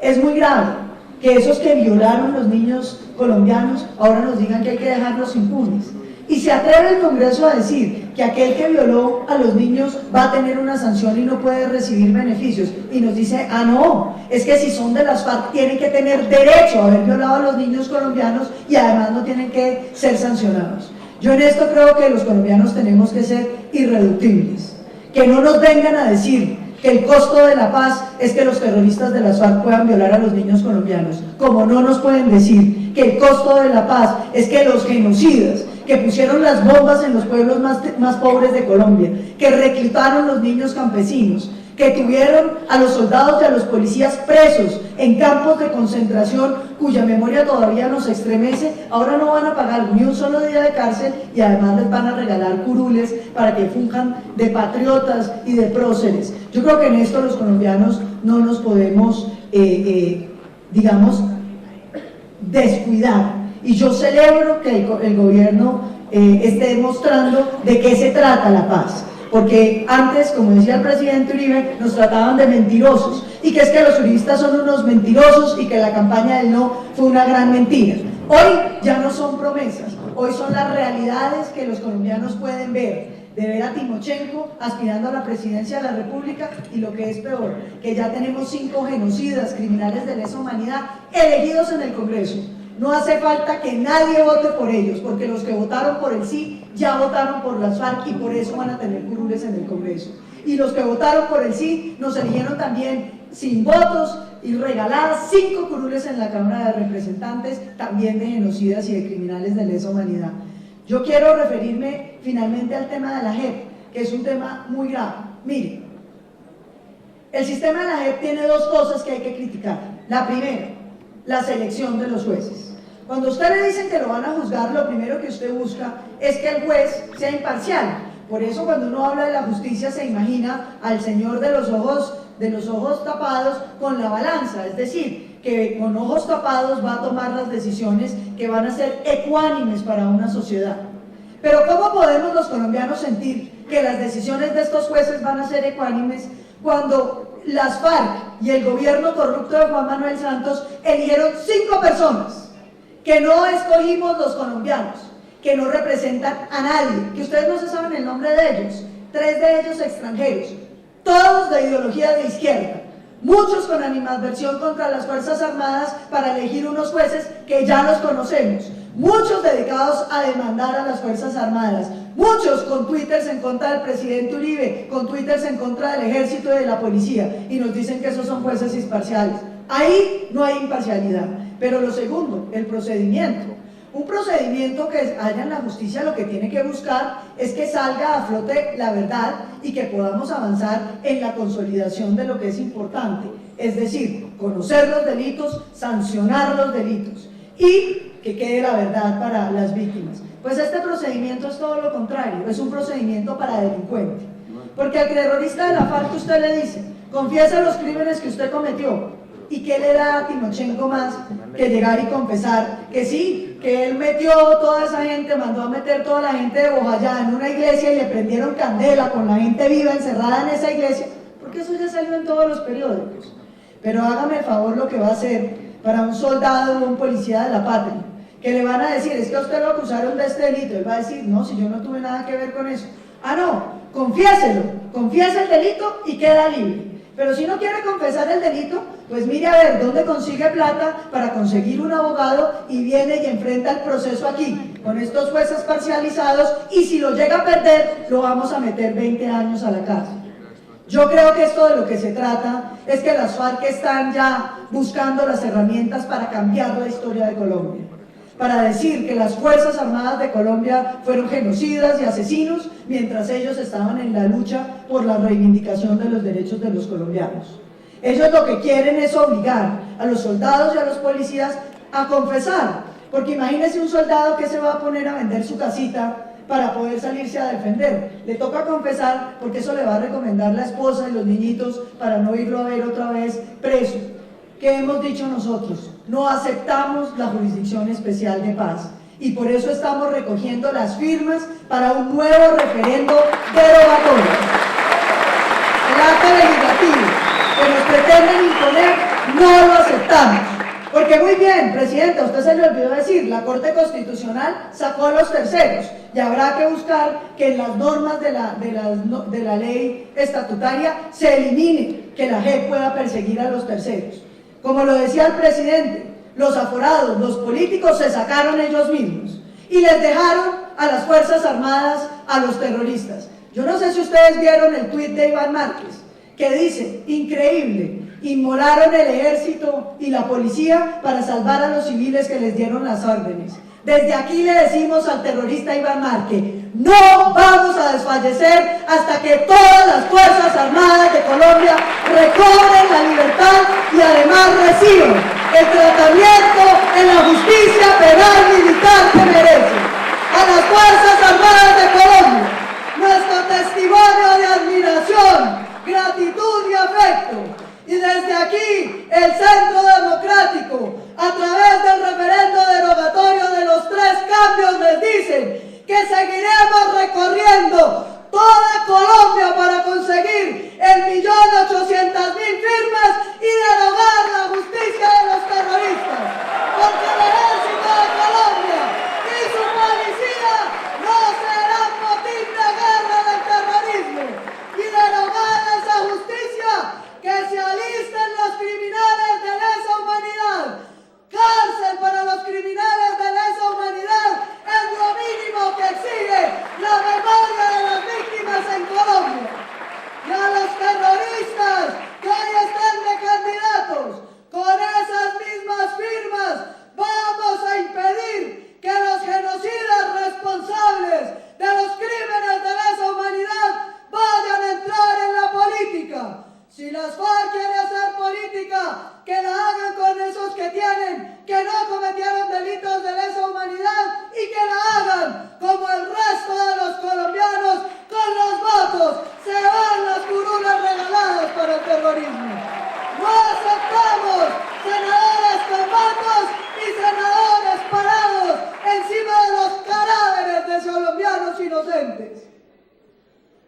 Es muy grave que esos que violaron los niños colombianos ahora nos digan que hay que dejarlos impunes. Y se atreve el Congreso a decir que aquel que violó a los niños va a tener una sanción y no puede recibir beneficios. Y nos dice, ah no, es que si son de las FARC tienen que tener derecho a haber violado a los niños colombianos y además no tienen que ser sancionados. Yo en esto creo que los colombianos tenemos que ser irreductibles. Que no nos vengan a decir que el costo de la paz es que los terroristas de las FARC puedan violar a los niños colombianos, como no nos pueden decir que el costo de la paz es que los genocidas que pusieron las bombas en los pueblos más pobres de Colombia, que reclutaron los niños campesinos, que tuvieron a los soldados y a los policías presos en campos de concentración cuya memoria todavía nos estremece, ahora no van a pagar ni un solo día de cárcel y además les van a regalar curules para que funjan de patriotas y de próceres. Yo creo que en esto los colombianos no nos podemos, digamos, descuidar. Y yo celebro que el gobierno esté demostrando de qué se trata la paz. Porque antes, como decía el presidente Uribe, nos trataban de mentirosos, y que es que los uribistas son unos mentirosos y que la campaña del no fue una gran mentira. Hoy ya no son promesas, hoy son las realidades que los colombianos pueden ver, de ver a Timochenko aspirando a la presidencia de la República y lo que es peor, que ya tenemos 5 genocidas, criminales de lesa humanidad elegidos en el Congreso. No hace falta que nadie vote por ellos, porque los que votaron por el sí ya votaron por las FARC y por eso van a tener curules en el Congreso. Y los que votaron por el sí nos eligieron también sin votos y regaladas 5 curules en la Cámara de Representantes, también de genocidas y de criminales de lesa humanidad. Yo quiero referirme finalmente al tema de la JEP, que es un tema muy grave. Mire, el sistema de la JEP tiene 2 cosas que hay que criticar. La primera, la selección de los jueces. Cuando a usted le dicen que lo van a juzgar, lo primero que usted busca es que el juez sea imparcial. Por eso cuando uno habla de la justicia se imagina al señor de los ojos tapados con la balanza, es decir, que con ojos tapados va a tomar las decisiones que van a ser ecuánimes para una sociedad. Pero ¿cómo podemos los colombianos sentir que las decisiones de estos jueces van a ser ecuánimes cuando las FARC y el gobierno corrupto de Juan Manuel Santos eligieron 5 personas que no escogimos los colombianos, que no representan a nadie, que ustedes no se saben el nombre de ellos, 3 de ellos extranjeros, todos de ideología de izquierda, muchos con animadversión contra las Fuerzas Armadas para elegir unos jueces que ya los conocemos, muchos dedicados a demandar a las Fuerzas Armadas, muchos con twitters en contra del presidente Uribe, con twitters en contra del ejército y de la policía, y nos dicen que esos son jueces imparciales. Ahí no hay imparcialidad. Pero lo segundo, el procedimiento. Un procedimiento que haya en la justicia lo que tiene que buscar es que salga a flote la verdad y que podamos avanzar en la consolidación de lo que es importante, es decir, conocer los delitos, sancionar los delitos y que quede la verdad para las víctimas. Pues este procedimiento es todo lo contrario, es un procedimiento para delincuente, porque al terrorista de la FARC usted le dice, confiesa los crímenes que usted cometió. ¿Y qué le da a Timochenko más que llegar y confesar que sí, que él metió toda esa gente, mandó a meter toda la gente de Bojayá en una iglesia y le prendieron candela con la gente viva encerrada en esa iglesia? Porque eso ya salió en todos los periódicos. Pero hágame el favor lo que va a hacer para un soldado o un policía de la patria, que le van a decir, es que a usted lo acusaron de este delito. Él va a decir, no, si yo no tuve nada que ver con eso. Ah, no, confiéselo, confiesa el delito y queda libre. Pero si no quiere confesar el delito, pues mire a ver dónde consigue plata para conseguir un abogado y viene y enfrenta el proceso aquí, con estos jueces parcializados, y si lo llega a perder, lo vamos a meter 20 años a la cárcel. Yo creo que esto de lo que se trata es que las FARC están ya buscando las herramientas para cambiar la historia de Colombia, para decir que las Fuerzas Armadas de Colombia fueron genocidas y asesinos mientras ellos estaban en la lucha por la reivindicación de los derechos de los colombianos. Ellos lo que quieren es obligar a los soldados y a los policías a confesar, porque imagínense un soldado que se va a poner a vender su casita para poder salirse a defender. Le toca confesar porque eso le va a recomendar la esposa y los niñitos para no irlo a ver otra vez preso. ¿Qué hemos dicho nosotros? No aceptamos la Jurisdicción Especial de Paz y por eso estamos recogiendo las firmas para un nuevo referendo derogatorio. El acto legislativo que nos pretenden imponer no lo aceptamos. Porque muy bien, Presidenta, a usted se le olvidó decir, la Corte Constitucional sacó a los terceros y habrá que buscar que en las normas de la ley estatutaria se elimine que la JEP pueda perseguir a los terceros. Como lo decía el presidente, los aforados, los políticos se sacaron ellos mismos y les dejaron a las Fuerzas Armadas, a los terroristas. Yo no sé si ustedes vieron el tuit de Iván Márquez, que dice, increíble, inmolaron el ejército y la policía para salvar a los civiles que les dieron las órdenes. Desde aquí le decimos al terrorista Iván Márquez, no vamos a desfallecer hasta que todas las Fuerzas Armadas de Colombia recobren la libertad y además reciban el tratamiento en la justicia penal militar que merecen. A las Fuerzas Armadas de Colombia, nuestro testimonio de admiración, gratitud y afecto. Y desde aquí, el Centro Democrático, a través del referendo derogatorio de los 3 cambios, les dicen que seguiremos recorriendo toda Colombia para conseguir el 1.800.000 firmas y derogar la justicia inocentes.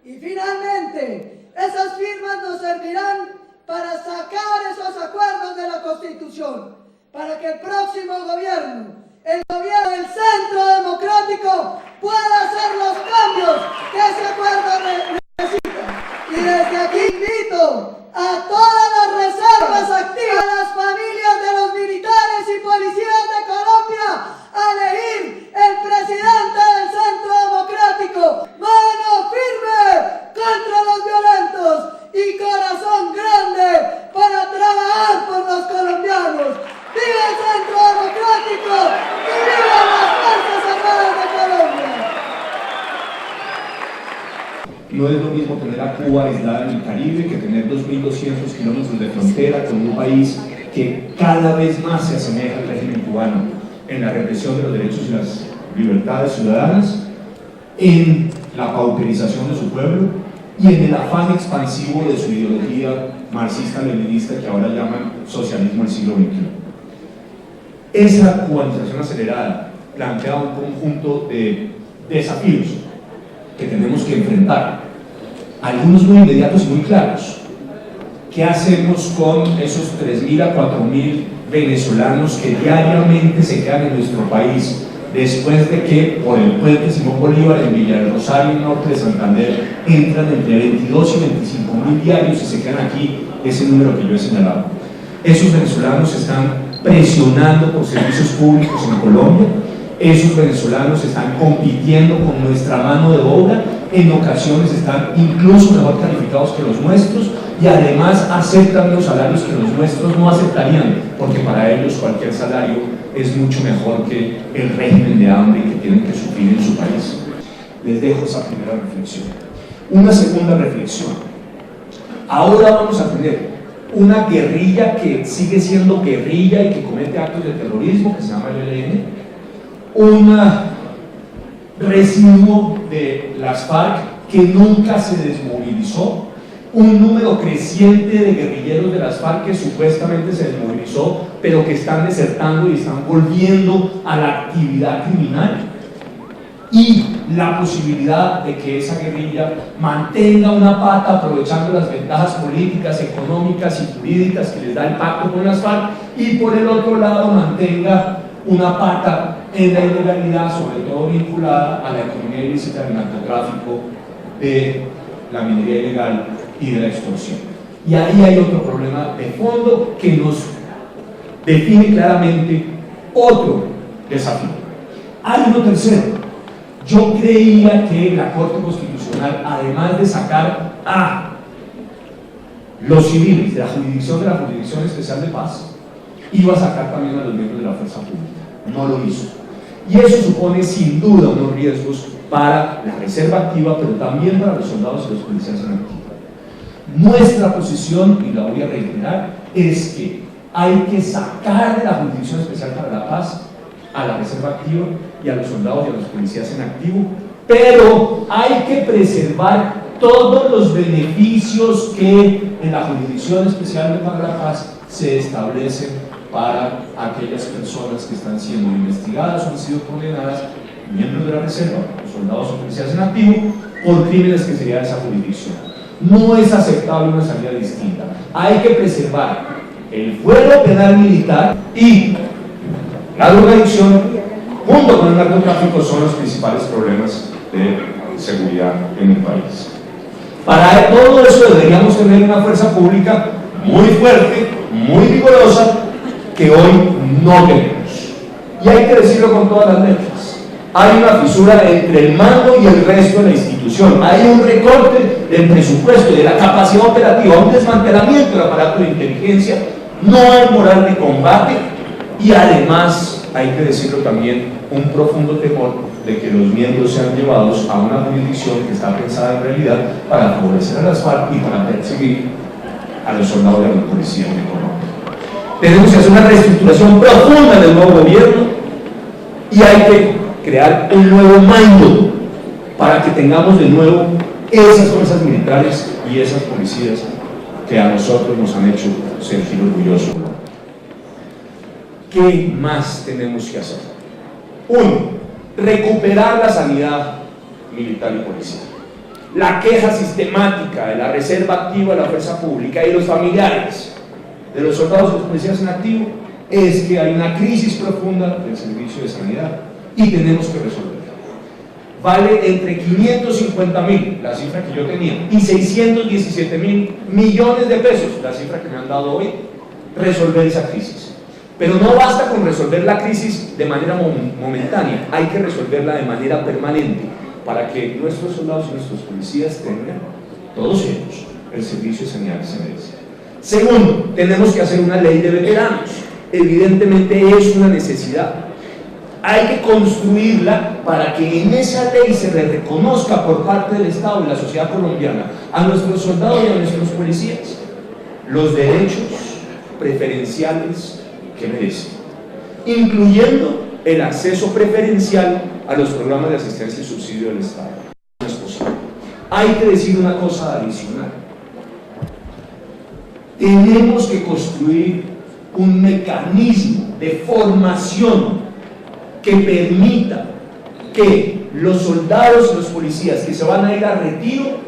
Y finalmente, esas firmas nos servirán para sacar esos acuerdos de la Constitución, para que el próximo gobierno, el gobierno del Centro Democrático, pueda hacer los cambios que ese acuerdo necesita. Y desde aquí invito a todas las reservas activas, a las familias de los militares y policías de Colombia, a elegir el presidente del Centro Democrático. Mano firme contra los violentos y corazón grande para trabajar por los colombianos. ¡Viva el Centro Democrático y viva las Fuerzas Armadas de Colombia! No es lo mismo tener a Cuba aislada en el Caribe que tener 2.200 kilómetros de frontera con un país que cada vez más se asemeja al régimen cubano en la represión de los derechos y las libertades ciudadanas, en la pauperización de su pueblo y en el afán expansivo de su ideología marxista-leninista que ahora llaman socialismo del siglo XXI. Esa cubanización acelerada plantea un conjunto de desafíos que tenemos que enfrentar, algunos muy inmediatos y muy claros. ¿Qué hacemos con esos 3.000 a 4.000 venezolanos que diariamente se quedan en nuestro país después de que por el puente Simón Bolívar en Villa del Rosario, norte de Santander, entran entre 22 y 25.000 diarios y se quedan aquí, ese número que yo he señalado? Esos venezolanos están presionando por servicios públicos en Colombia, esos venezolanos están compitiendo con nuestra mano de obra, en ocasiones están incluso mejor calificados que los nuestros y además aceptan los salarios que los nuestros no aceptarían, porque para ellos cualquier salario es mucho mejor que el régimen de hambre que tienen que sufrir en su país. Les dejo esa primera reflexión. Una segunda reflexión. Ahora vamos a tener una guerrilla que sigue siendo guerrilla y que comete actos de terrorismo, que se llama el ELN, un residuo de las FARC que nunca se desmovilizó, un número creciente de guerrilleros de las FARC que supuestamente se desmovilizó, pero que están desertando y están volviendo a la actividad criminal, y la posibilidad de que esa guerrilla mantenga una pata aprovechando las ventajas políticas, económicas y jurídicas que les da el pacto con las FARC, y por el otro lado mantenga una pata en la ilegalidad, sobre todo vinculada a la economía ilícita del narcotráfico, de la minería ilegal y de la extorsión. Y ahí hay otro problema de fondo que nos define claramente otro desafío. Hay uno tercero. Yo creía que la Corte Constitucional, además de sacar a los civiles de la Jurisdicción Especial de Paz, iba a sacar también a los miembros de la Fuerza Pública. No lo hizo. Y eso supone sin duda unos riesgos para la reserva activa, pero también para los soldados y los policías en activo. Nuestra posición, y la voy a reiterar, es que hay que sacar de la Jurisdicción Especial para la Paz a la reserva activa y a los soldados y a los policías en activo, pero hay que preservar todos los beneficios que en la Jurisdicción Especial para la Paz se establecen para aquellas personas que están siendo investigadas o han sido condenadas, miembros de la reserva, los soldados o policías en activo, por crímenes que sería esa jurisdicción. No es aceptable una salida distinta. Hay que preservar el fuero penal militar, y la drogadicción junto con el narcotráfico son los principales problemas de seguridad en el país. Para todo eso deberíamos tener una fuerza pública muy fuerte, muy vigorosa, que hoy no tenemos. Y hay que decirlo con todas las letras. Hay una fisura entre el mando y el resto de la institución. Hay un recorte del presupuesto y de la capacidad operativa, un desmantelamiento del aparato de inteligencia, no hay moral de combate, y además, hay que decirlo también, un profundo temor de que los miembros sean llevados a una jurisdicción que está pensada en realidad para favorecer a las FARC y para perseguir a los soldados y a los policías de Colombia. Tenemos que hacer una reestructuración profunda del nuevo gobierno y hay que crear un nuevo mando para que tengamos de nuevo esas fuerzas militares y esas policías que a nosotros nos han hecho sentir orgullosos. ¿Qué más tenemos que hacer? Uno, recuperar la sanidad militar y policial. La queja sistemática de la reserva activa de la fuerza pública y los familiares de los soldados y los policías en activo es que hay una crisis profunda del servicio de sanidad y tenemos que resolverla. Vale entre 550.000, la cifra que yo tenía, y 617.000 millones de pesos, la cifra que me han dado hoy, resolver esa crisis. Pero no basta con resolver la crisis de manera momentánea, hay que resolverla de manera permanente para que nuestros soldados y nuestros policías tengan, todos ellos, el servicio de sanidad que se merece. Segundo, tenemos que hacer una ley de veteranos. Evidentemente es una necesidad. Hay que construirla para que en esa ley se le reconozca por parte del Estado y la sociedad colombiana a nuestros soldados y a nuestros policías los derechos preferenciales que merecen, incluyendo el acceso preferencial a los programas de asistencia y subsidio del Estado. No es posible. Hay que decir una cosa adicional. Tenemos que construir un mecanismo de formación que permita que los soldados y los policías que se van a ir a retiro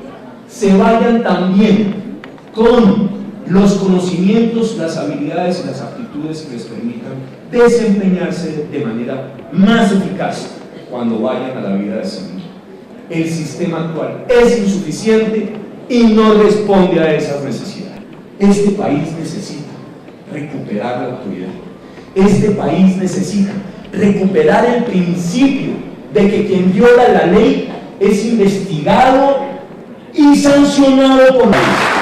se vayan también con los conocimientos, las habilidades y las aptitudes que les permitan desempeñarse de manera más eficaz cuando vayan a la vida civil. El sistema actual es insuficiente y no responde a esas necesidades. Este país necesita recuperar la autoridad. Este país necesita recuperar el principio de que quien viola la ley es investigado y sancionado por la ley.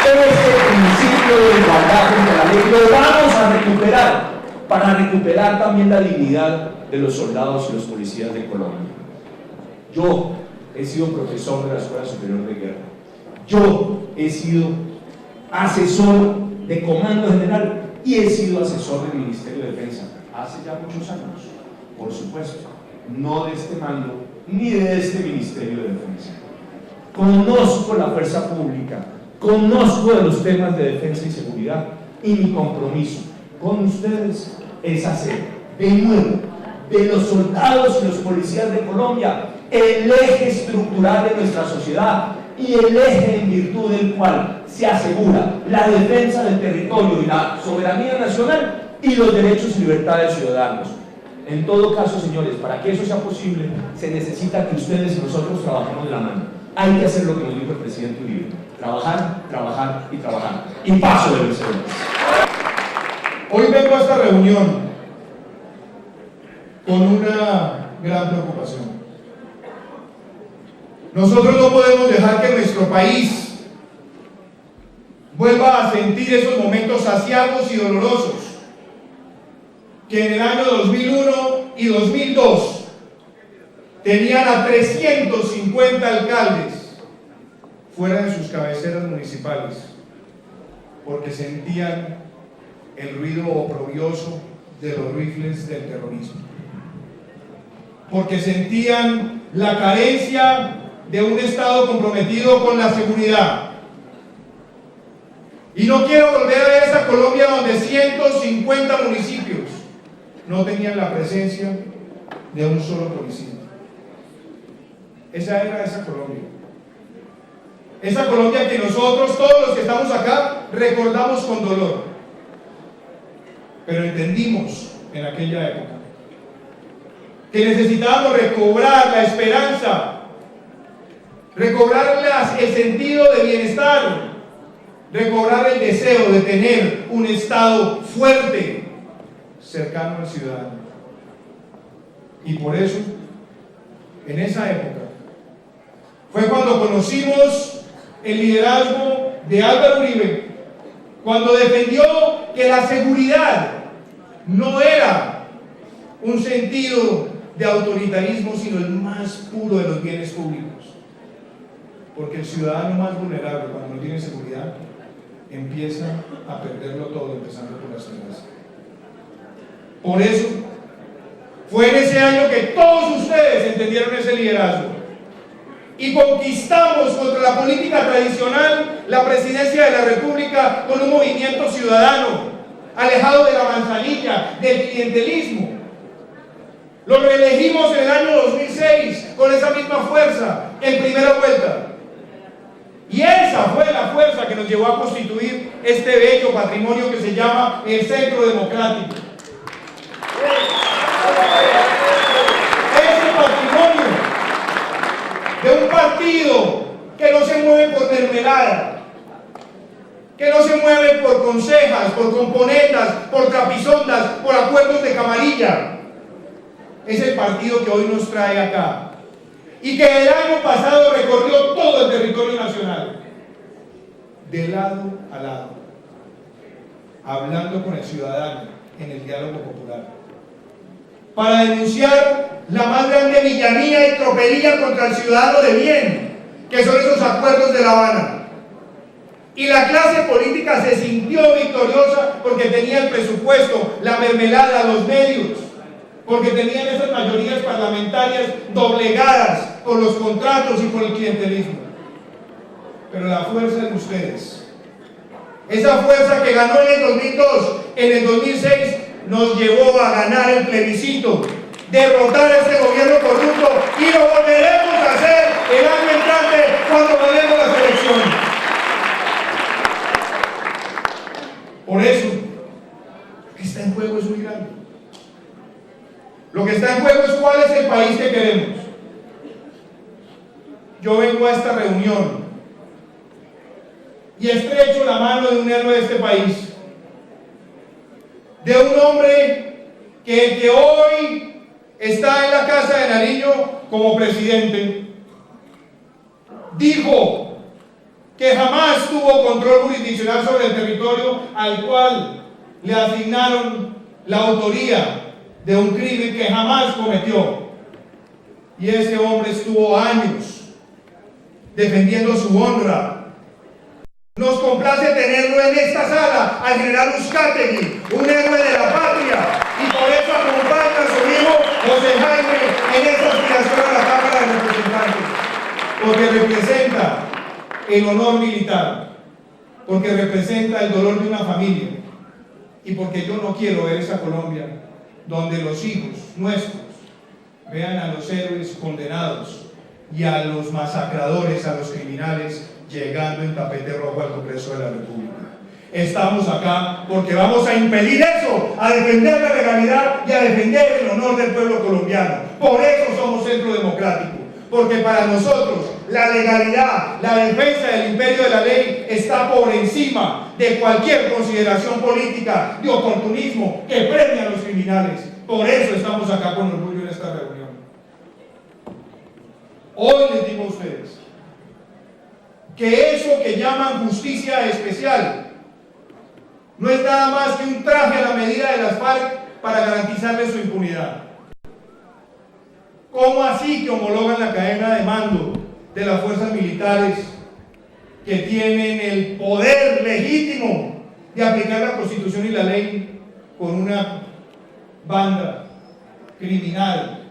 Ese principio de igualdad frente a la ley lo vamos a recuperar para recuperar también la dignidad de los soldados y los policías de Colombia. Yo he sido profesor de la Escuela Superior de Guerra. Yo he sido asesor de Comando General y he sido asesor del Ministerio de Defensa hace ya muchos años, por supuesto, no de este mando ni de este Ministerio de Defensa. Conozco la fuerza pública, conozco de los temas de defensa y seguridad, y mi compromiso con ustedes es hacer de nuevo de los soldados y los policías de Colombia el eje estructural de nuestra sociedad y el eje en virtud del cual se asegura la defensa del territorio y la soberanía nacional y los derechos y libertades ciudadanos. En todo caso, señores, para que eso sea posible, se necesita que ustedes y nosotros trabajemos de la mano. Hay que hacer lo que nos dijo el presidente Uribe: trabajar, trabajar y trabajar. Y paso de vencedores. Hoy vengo a esta reunión con una gran preocupación. Nosotros no podemos dejar que nuestro país vuelva a sentir esos momentos aciagos y dolorosos que en el año 2001 y 2002 tenían a 350 alcaldes fuera de sus cabeceras municipales porque sentían el ruido oprobioso de los rifles del terrorismo, porque sentían la carencia de un Estado comprometido con la seguridad. Y no quiero volver a ver esa Colombia donde 150 municipios no tenían la presencia de un solo policía. Esa era esa Colombia. Esa Colombia que nosotros, todos los que estamos acá, recordamos con dolor. Pero entendimos en aquella época que necesitábamos recobrar la esperanza, recobrar el sentido de bienestar, recobrar el deseo de tener un Estado fuerte, cercano al ciudadano. Y por eso, en esa época, fue cuando conocimos el liderazgo de Álvaro Uribe, cuando defendió que la seguridad no era un sentido de autoritarismo, sino el más puro de los bienes públicos. Porque el ciudadano más vulnerable, cuando no tiene seguridad, empieza a perderlo todo, empezando por las casas. Por eso, fue en ese año que todos ustedes entendieron ese liderazgo y conquistamos contra la política tradicional la presidencia de la República con un movimiento ciudadano, alejado de la manzanilla, del clientelismo. Lo reelegimos en el año 2006 con esa misma fuerza en primera vuelta. Y esa fue la fuerza que nos llevó a constituir este bello patrimonio que se llama el Centro Democrático. Ese patrimonio de un partido que no se mueve por mermelada, que no se mueve por consejas, por componendas, por trapisondas, por acuerdos de camarilla. Es el partido que hoy nos trae acá y que el año pasado recorrió todo el territorio nacional, de lado a lado, hablando con el ciudadano en el diálogo popular, para denunciar la más grande villanía y tropelía contra el ciudadano de bien, que son esos acuerdos de La Habana. Y la clase política se sintió victoriosa porque tenía el presupuesto, la mermelada, los medios, porque tenían esas mayorías parlamentarias doblegadas por los contratos y por el clientelismo. Pero la fuerza de ustedes, esa fuerza que ganó en el 2002, en el 2006 nos llevó a ganar el plebiscito, derrotar a este gobierno corrupto, y lo volveremos a hacer el año entrante cuando ganemos las elecciones. Por eso, lo que está en juego es muy grande. Lo que está en juego es cuál es el país que queremos. Yo vengo a esta reunión y estrecho la mano de un héroe de este país, de un hombre que hoy está en la Casa de Nariño como presidente. Dijo que jamás tuvo control jurisdiccional sobre el territorio al cual le asignaron la autoría de un crimen que jamás cometió. Y ese hombre estuvo años defendiendo su honra. Nos complace tenerlo en esta sala, al general Uzcategui, un héroe de la patria, y por eso acompaña a su hijo José Jaime en esta aspiración a la Cámara de Representantes, porque representa el honor militar, porque representa el dolor de una familia, y porque yo no quiero ver esa Colombia donde los hijos nuestros vean a los héroes condenados y a los masacradores, a los criminales, llegando en tapete rojo al Congreso de la República. Estamos acá porque vamos a impedir eso, a defender la legalidad y a defender el honor del pueblo colombiano. Por eso somos Centro Democrático, porque para nosotros la legalidad, la defensa del imperio de la ley está por encima de cualquier consideración política de oportunismo que premia a los criminales. Por eso estamos acá con orgullo en esta reunión. Hoy les digo a ustedes que eso que llaman justicia especial no es nada más que un traje a la medida de las FARC para garantizarles su impunidad. ¿Cómo así que homologan la cadena de mando de las fuerzas militares que tienen el poder legítimo de aplicar la Constitución y la ley con una banda criminal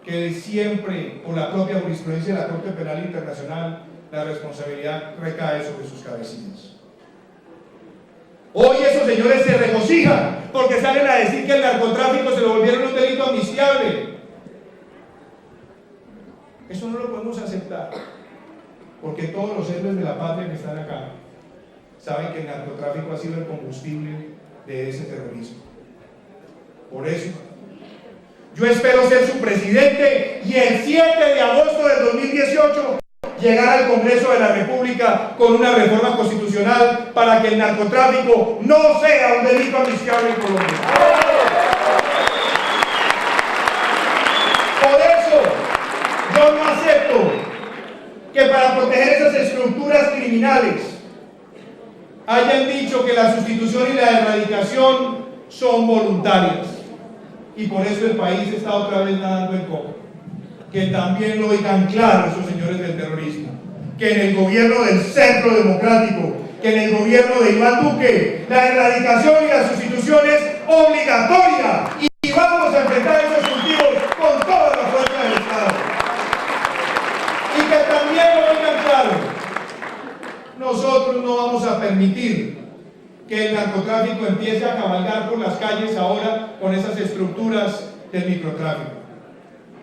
que siempre, por la propia jurisprudencia de la Corte Penal Internacional, la responsabilidad recae sobre sus cabecillas? Hoy esos señores se regocijan porque salen a decir que el narcotráfico se lo volvieron un delito amnistiable. Eso no lo podemos aceptar, porque todos los héroes de la patria que están acá saben que el narcotráfico ha sido el combustible de ese terrorismo. Por eso, yo espero ser su presidente y el 7 de agosto del 2018 llegar al Congreso de la República con una reforma constitucional para que el narcotráfico no sea un delito amnistiable en Colombia. Por eso, yo no acepto que para proteger esas estructuras criminales hayan dicho que la sustitución y la erradicación son voluntarias. Y por eso el país está otra vez nadando en copa. Que también lo oigan claro esos señores del terrorismo, que en el gobierno del Centro Democrático, que en el gobierno de Iván Duque, la erradicación y la sustitución es obligatoria, y vamos a enfrentar esos cultivos con toda la fuerza del Estado. Y que también lo oigan claro, nosotros no vamos a permitir que el narcotráfico empiece a cabalgar por las calles ahora con esas estructuras del microtráfico.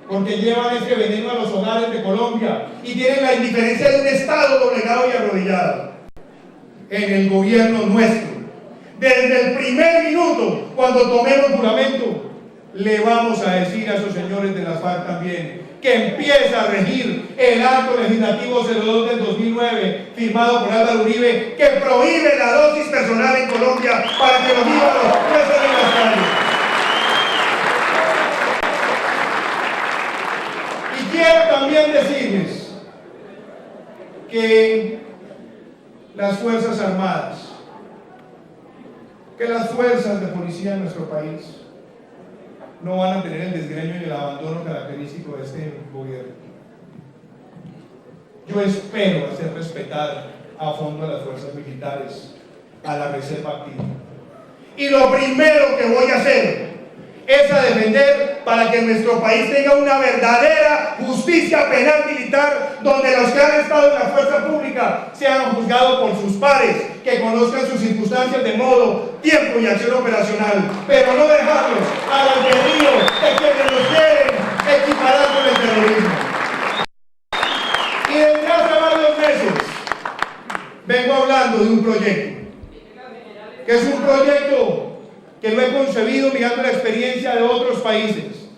Porque llevan ese veneno a los hogares de Colombia y tienen la indiferencia de un Estado doblegado y arrodillado. En el gobierno nuestro, desde el primer minuto, cuando tomemos juramento, le vamos a decir a esos señores de las FARC también que empieza a regir el acto legislativo 02 del 2009, firmado por Álvaro Uribe, que prohíbe la dosis personal en Colombia para que los niños no estén en las calles. Y quiero también decirles que las Fuerzas Armadas, que las fuerzas de policía en nuestro país no van a tener el desgreño y el abandono característico de este gobierno. Yo espero hacer respetar a fondo a las fuerzas militares, a la reserva activa. Y lo primero que voy a hacer es a defender para que nuestro país tenga una verdadera justicia penal militar, donde los que han estado en la fuerza pública sean juzgados por sus pares, que conozcan sus circunstancias de modo, tiempo y acción operacional, pero no dejarlos al albedrío de quienes los quieren equiparar con el terrorismo. Y desde hace varios meses vengo hablando de un proyecto, que es un proyecto que lo he concebido mirando la experiencia de otros países,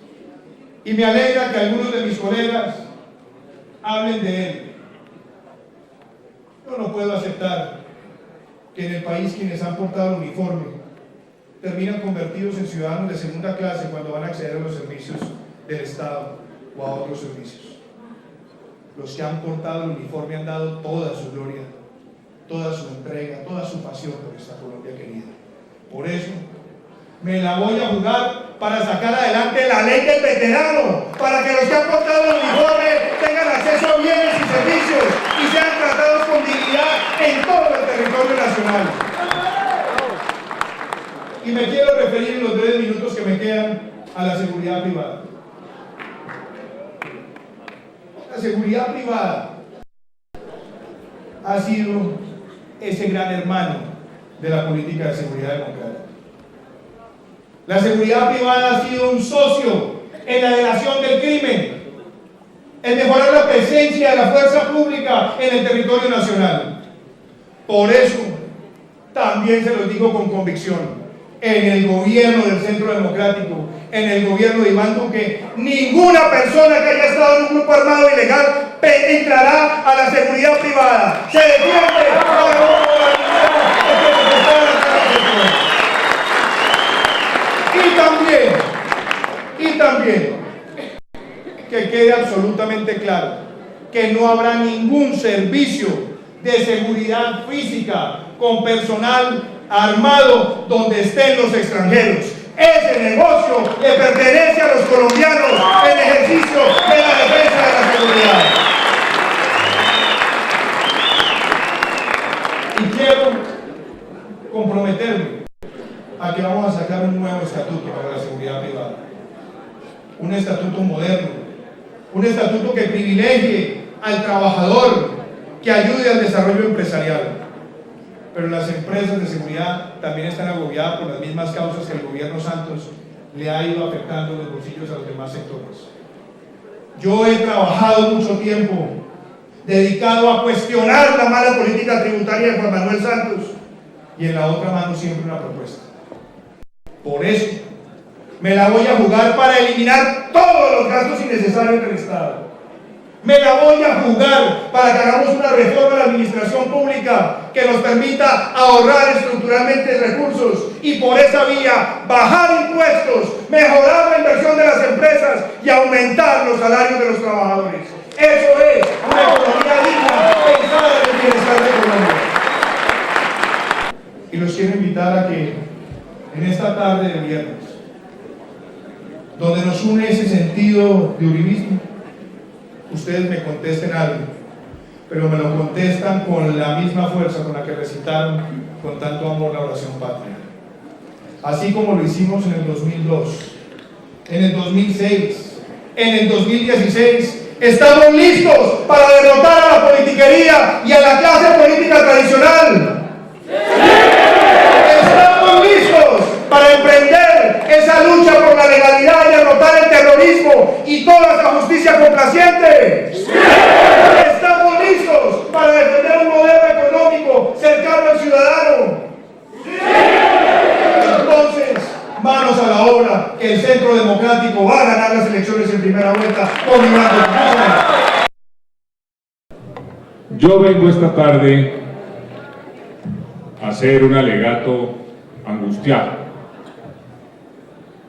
y me alegra que algunos de mis colegas hablen de él. Yo no puedo aceptar que en el país quienes han portado el uniforme terminan convertidos en ciudadanos de segunda clase cuando van a acceder a los servicios del Estado o a otros servicios. Los que han portado el uniforme han dado toda su gloria, toda su entrega, toda su pasión por esta Colombia querida. Por eso me la voy a jugar para sacar adelante la ley del veterano, para que los que han portado el uniforme tengan acceso a bienes y servicios y sean tratados con dignidad en todo el territorio nacional. Y me quiero referir en los breves minutos que me quedan a la seguridad privada. La seguridad privada ha sido ese gran hermano de la política de seguridad democrática. La seguridad privada ha sido un socio en la delación del crimen, en mejorar la presencia de la fuerza pública en el territorio nacional. Por eso, también se los digo con convicción, en el gobierno del Centro Democrático, en el gobierno de Iván Duque, ninguna persona que haya estado en un grupo armado ilegal entrará a la seguridad privada. Se defiende a la Y también que quede absolutamente claro que no habrá ningún servicio de seguridad física con personal armado donde estén los extranjeros. Ese negocio le pertenece a los colombianos en ejercicio de la defensa de la seguridad. Y quiero comprometerme a que vamos a sacar un nuevo estatuto para la seguridad privada. Un estatuto moderno, un estatuto que privilegie al trabajador, que ayude al desarrollo empresarial. Pero las empresas de seguridad también están agobiadas por las mismas causas que el gobierno Santos le ha ido afectando los bolsillos a los demás sectores. Yo he trabajado mucho tiempo dedicado a cuestionar la mala política tributaria de Juan Manuel Santos, y en la otra mano siempre una propuesta. Por eso me la voy a jugar para eliminar todos los gastos innecesarios del Estado. Me la voy a jugar para que hagamos una reforma de la administración pública que nos permita ahorrar estructuralmente recursos y por esa vía bajar impuestos, mejorar la inversión de las empresas y aumentar los salarios de los trabajadores. Eso es una economía digna pensada en el bienestar de Colombia. Y los quiero invitar a que en esta tarde de viernes, donde nos une ese sentido de uribismo, ustedes me contesten algo, pero me lo contestan con la misma fuerza con la que recitaron con tanto amor la oración patria. Así como lo hicimos en el 2002, en el 2006, en el 2016, estamos listos para derrotar a la politiquería y a la clase política tradicional. Estamos listos para emprender esa lucha por la legalidad y derrotar que el Centro Democrático va a ganar las elecciones en primera vuelta con Iván Duque. Yo vengo esta tarde a hacer un alegato angustiado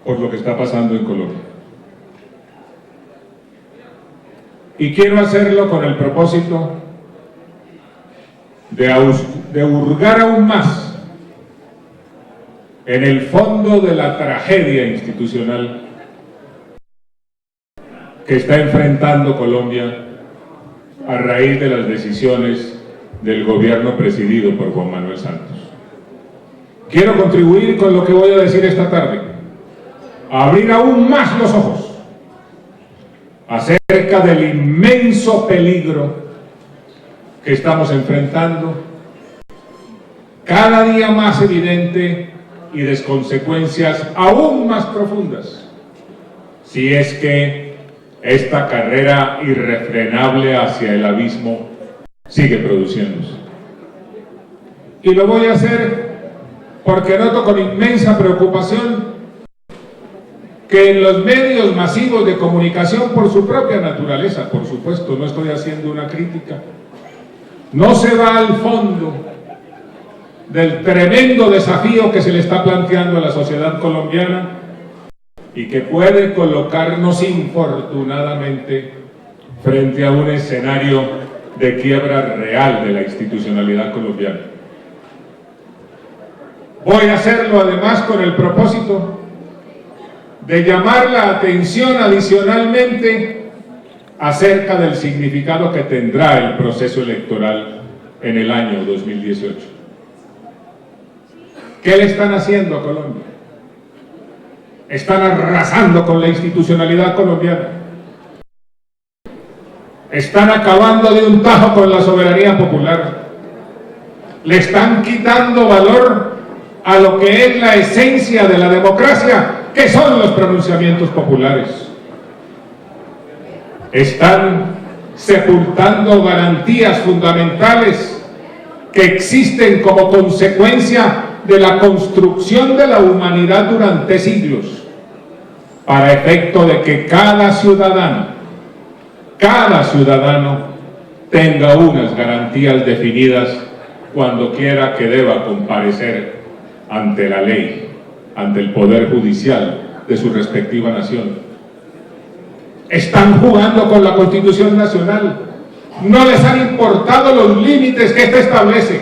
por lo que está pasando en Colombia. Y quiero hacerlo con el propósito de hurgar aún más en el fondo de la tragedia institucional que está enfrentando Colombia a raíz de las decisiones del gobierno presidido por Juan Manuel Santos. Quiero contribuir con lo que voy a decir esta tarde, a abrir aún más los ojos acerca del inmenso peligro que estamos enfrentando, cada día más evidente y de consecuencias aún más profundas, si es que esta carrera irrefrenable hacia el abismo sigue produciéndose. Y lo voy a hacer porque noto con inmensa preocupación que en los medios masivos de comunicación, por su propia naturaleza, por supuesto, no estoy haciendo una crítica, no se va al fondo del tremendo desafío que se le está planteando a la sociedad colombiana y que puede colocarnos infortunadamente frente a un escenario de quiebra real de la institucionalidad colombiana. Voy a hacerlo además con el propósito de llamar la atención adicionalmente acerca del significado que tendrá el proceso electoral en el año 2018. ¿Qué le están haciendo a Colombia? Están arrasando con la institucionalidad colombiana. Están acabando de un tajo con la soberanía popular. Le están quitando valor a lo que es la esencia de la democracia, que son los pronunciamientos populares. Están sepultando garantías fundamentales que existen como consecuencia de la construcción de la humanidad durante siglos, para efecto de que cada ciudadano tenga unas garantías definidas cuando quiera que deba comparecer ante la ley, ante el Poder Judicial de su respectiva nación. Están jugando con la Constitución Nacional. No les han importado los límites que ésta establece.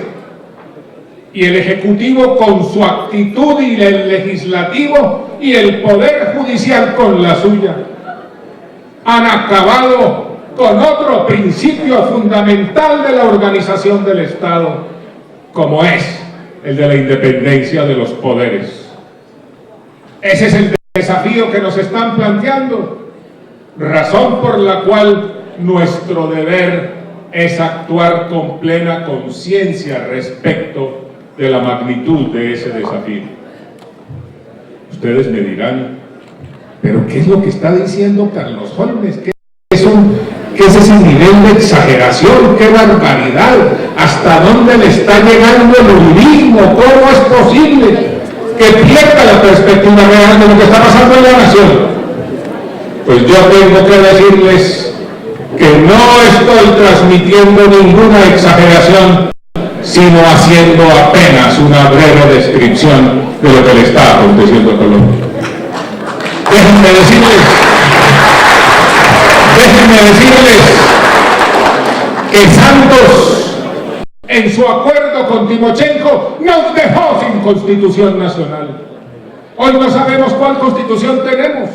Y el Ejecutivo con su actitud y el Legislativo y el Poder Judicial con la suya han acabado con otro principio fundamental de la organización del Estado, como es el de la independencia de los poderes. Ese es el desafío que nos están planteando, razón por la cual nuestro deber es actuar con plena conciencia respecto de la magnitud de ese desafío. Ustedes me dirán, ¿pero qué es lo que está diciendo Carlos Holmes? ¿Qué es ese nivel de exageración? ¡Qué barbaridad! ¿Hasta dónde le está llegando el uribismo? ¿Cómo es posible que pierda la perspectiva real de lo que está pasando en la nación? Pues yo tengo que decirles que no estoy transmitiendo ninguna exageración, sino haciendo apenas una breve descripción de lo que le está aconteciendo a Colombia. Déjenme decirles que Santos, en su acuerdo con Timochenko, nos dejó sin Constitución Nacional. Hoy no sabemos cuál Constitución tenemos.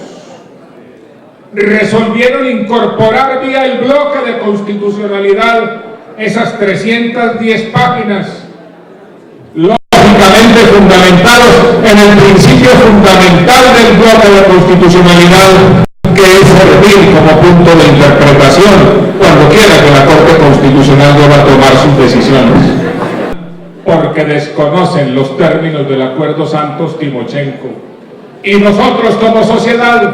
Resolvieron incorporar vía el bloque de constitucionalidad esas 310 páginas, lógicamente fundamentados en el principio fundamental del bloque de constitucionalidad, que es servir como punto de interpretación cuando quiera que la Corte Constitucional deba tomar sus decisiones. Porque desconocen los términos del acuerdo Santos-Timochenko. Y nosotros como sociedad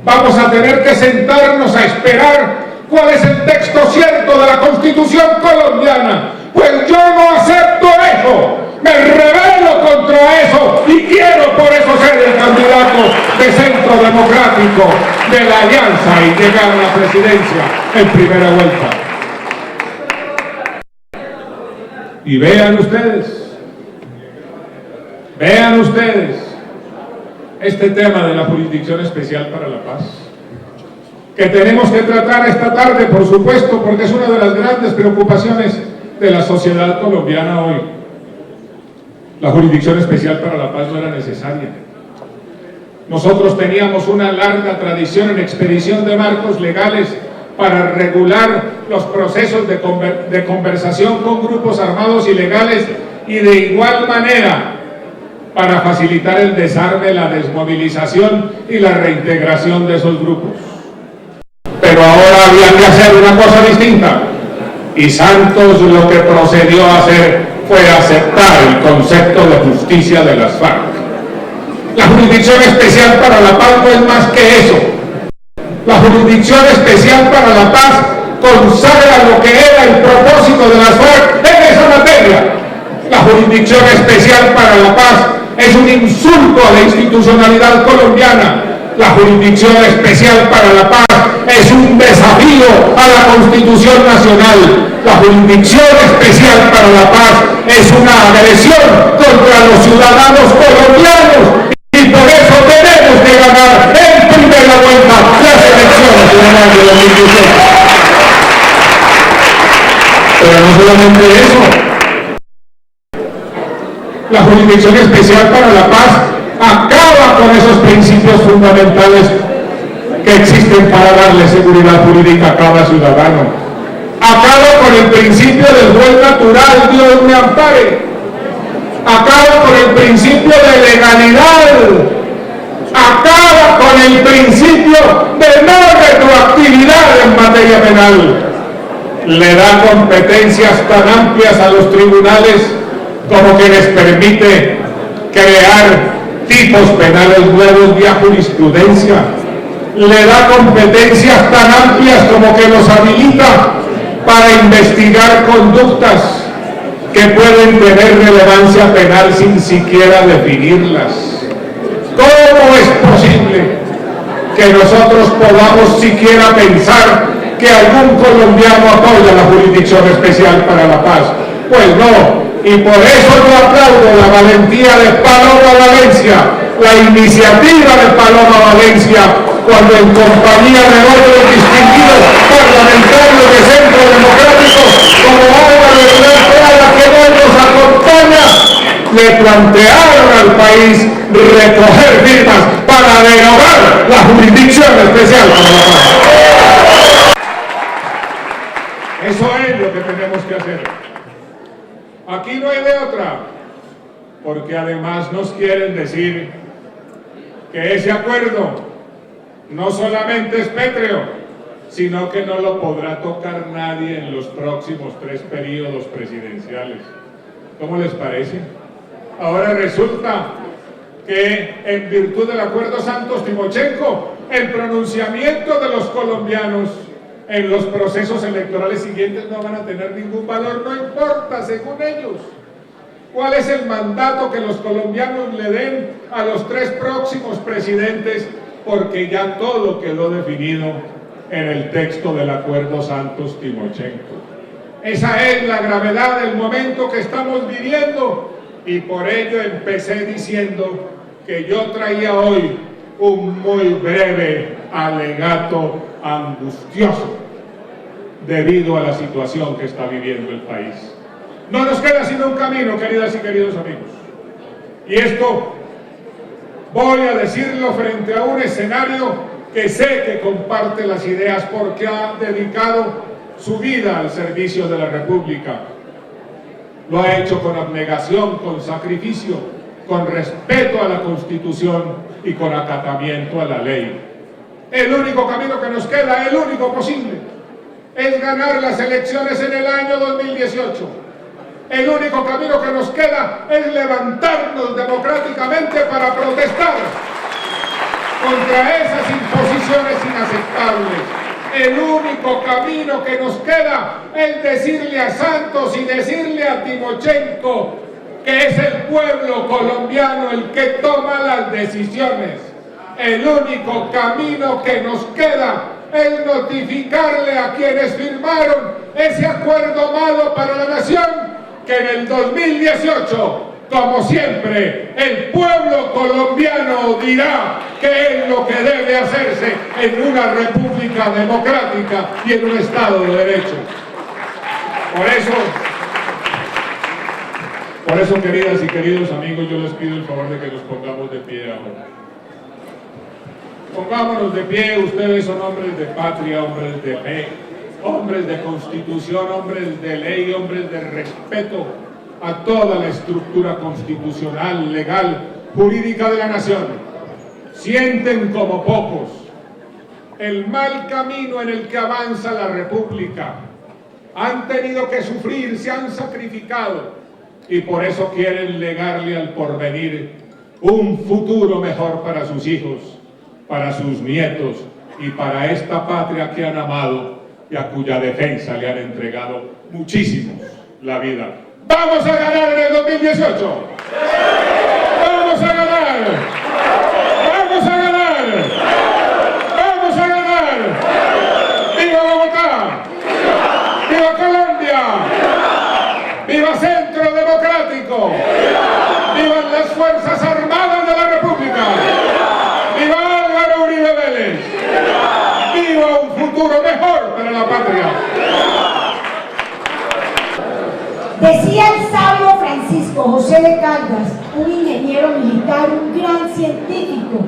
vamos a tener que sentarnos a esperar cuál es el texto cierto de la Constitución colombiana. Pues yo no acepto eso. Me rebelo contra eso y quiero por eso ser el candidato de Centro Democrático de la Alianza y llegar a la presidencia en primera vuelta. Y vean ustedes este tema de la Jurisdicción Especial para la Paz, que tenemos que tratar esta tarde, por supuesto, porque es una de las grandes preocupaciones de la sociedad colombiana hoy. La Jurisdicción Especial para la Paz no era necesaria. Nosotros teníamos una larga tradición en expedición de marcos legales para regular los procesos de conversación con grupos armados ilegales y de igual manera para facilitar el desarme, la desmovilización y la reintegración de esos grupos. Pero ahora había que hacer una cosa distinta, y Santos lo que procedió a hacer fue aceptar el concepto de justicia de las FARC. La Jurisdicción Especial para la Paz no es más que eso. La Jurisdicción Especial para la Paz consagra lo que era el propósito de las FARC en esa materia. La Jurisdicción Especial para la Paz es un insulto a la institucionalidad colombiana. La Jurisdicción Especial para la Paz es un desafío a la Constitución Nacional. La Jurisdicción Especial para la Paz es una agresión contra los ciudadanos colombianos y por eso tenemos que ganar en primera vuelta las elecciones generales de 2018. Pero no solamente eso. La Jurisdicción Especial para la Paz acaba con esos principios fundamentales que existen para darle seguridad jurídica a cada ciudadano. Acaba con el principio del juez natural, Dios me ampare. Acaba con el principio de legalidad. Acaba con el principio de no retroactividad en materia penal. Le da competencias tan amplias a los tribunales como que les permite crear tipos penales nuevos vía jurisprudencia. Le da competencias tan amplias como que los habilita para investigar conductas que pueden tener relevancia penal sin siquiera definirlas. ¿Cómo es posible que nosotros podamos siquiera pensar que algún colombiano apoya la Jurisdicción Especial para la Paz? Pues no, y por eso yo aplaudo la valentía de Paloma Valencia, la iniciativa de Paloma Valencia, cuando en compañía de otros distinguidos parlamentarios de Centro Democrático, como Álvaro Hernán Prada, que hoy nos acompaña, le plantearon al país recoger firmas para derogar la Jurisdicción Especial para la Paz. Eso es lo que tenemos que hacer. Aquí no hay de otra, porque además nos quieren decir que ese acuerdo no solamente es pétreo, sino que no lo podrá tocar nadie en los próximos 3 períodos presidenciales. ¿Cómo les parece? Ahora resulta que en virtud del acuerdo Santos-Timochenko, el pronunciamiento de los colombianos en los procesos electorales siguientes no van a tener ningún valor, no importa, según ellos, cuál es el mandato que los colombianos le den a los 3 próximos presidentes, porque ya todo quedó definido en el texto del acuerdo Santos-Timochenko. Esa es la gravedad del momento que estamos viviendo, y por ello empecé diciendo que yo traía hoy un muy breve alegato angustioso debido a la situación que está viviendo el país. No nos queda sino un camino, queridas y queridos amigos, y esto voy a decirlo frente a un escenario que sé que comparte las ideas porque ha dedicado su vida al servicio de la República. Lo ha hecho con abnegación, con sacrificio, con respeto a la Constitución y con acatamiento a la ley. El único camino que nos queda, el único posible, es ganar las elecciones en el año 2018. El único camino que nos queda es levantarnos democráticamente para protestar contra esas imposiciones inaceptables. El único camino que nos queda es decirle a Santos y decirle a Timochenko que es el pueblo colombiano el que toma las decisiones. El único camino que nos queda es notificarle a quienes firmaron ese acuerdo malo para la nación que en el 2018, como siempre, el pueblo colombiano dirá qué es lo que debe hacerse en una república democrática y en un Estado de Derecho. Por eso, queridas y queridos amigos, yo les pido el favor de que nos pongamos de pie ahora. Pongámonos de pie, ustedes son hombres de patria, hombres de fe, hombres de constitución, hombres de ley, hombres de respeto a toda la estructura constitucional, legal, jurídica de la nación. Sienten como pocos el mal camino en el que avanza la República. Han tenido que sufrir, se han sacrificado y por eso quieren legarle al porvenir un futuro mejor para sus hijos, para sus nietos y para esta patria que han amado y a cuya defensa le han entregado muchísimos la vida. ¡Vamos a ganar en el 2018! ¡Vamos a ganar! ¡Vamos a ganar! ¡Vamos a ganar! ¡Viva Bogotá! ¡Viva Colombia! ¡Viva Centro Democrático! ¡Vivan las Fuerzas Armadas de la República! ¡Viva Álvaro Uribe Vélez! ¡Viva un futuro mejor para la patria! Decía el sabio Francisco José de Caldas, un ingeniero militar, un gran científico,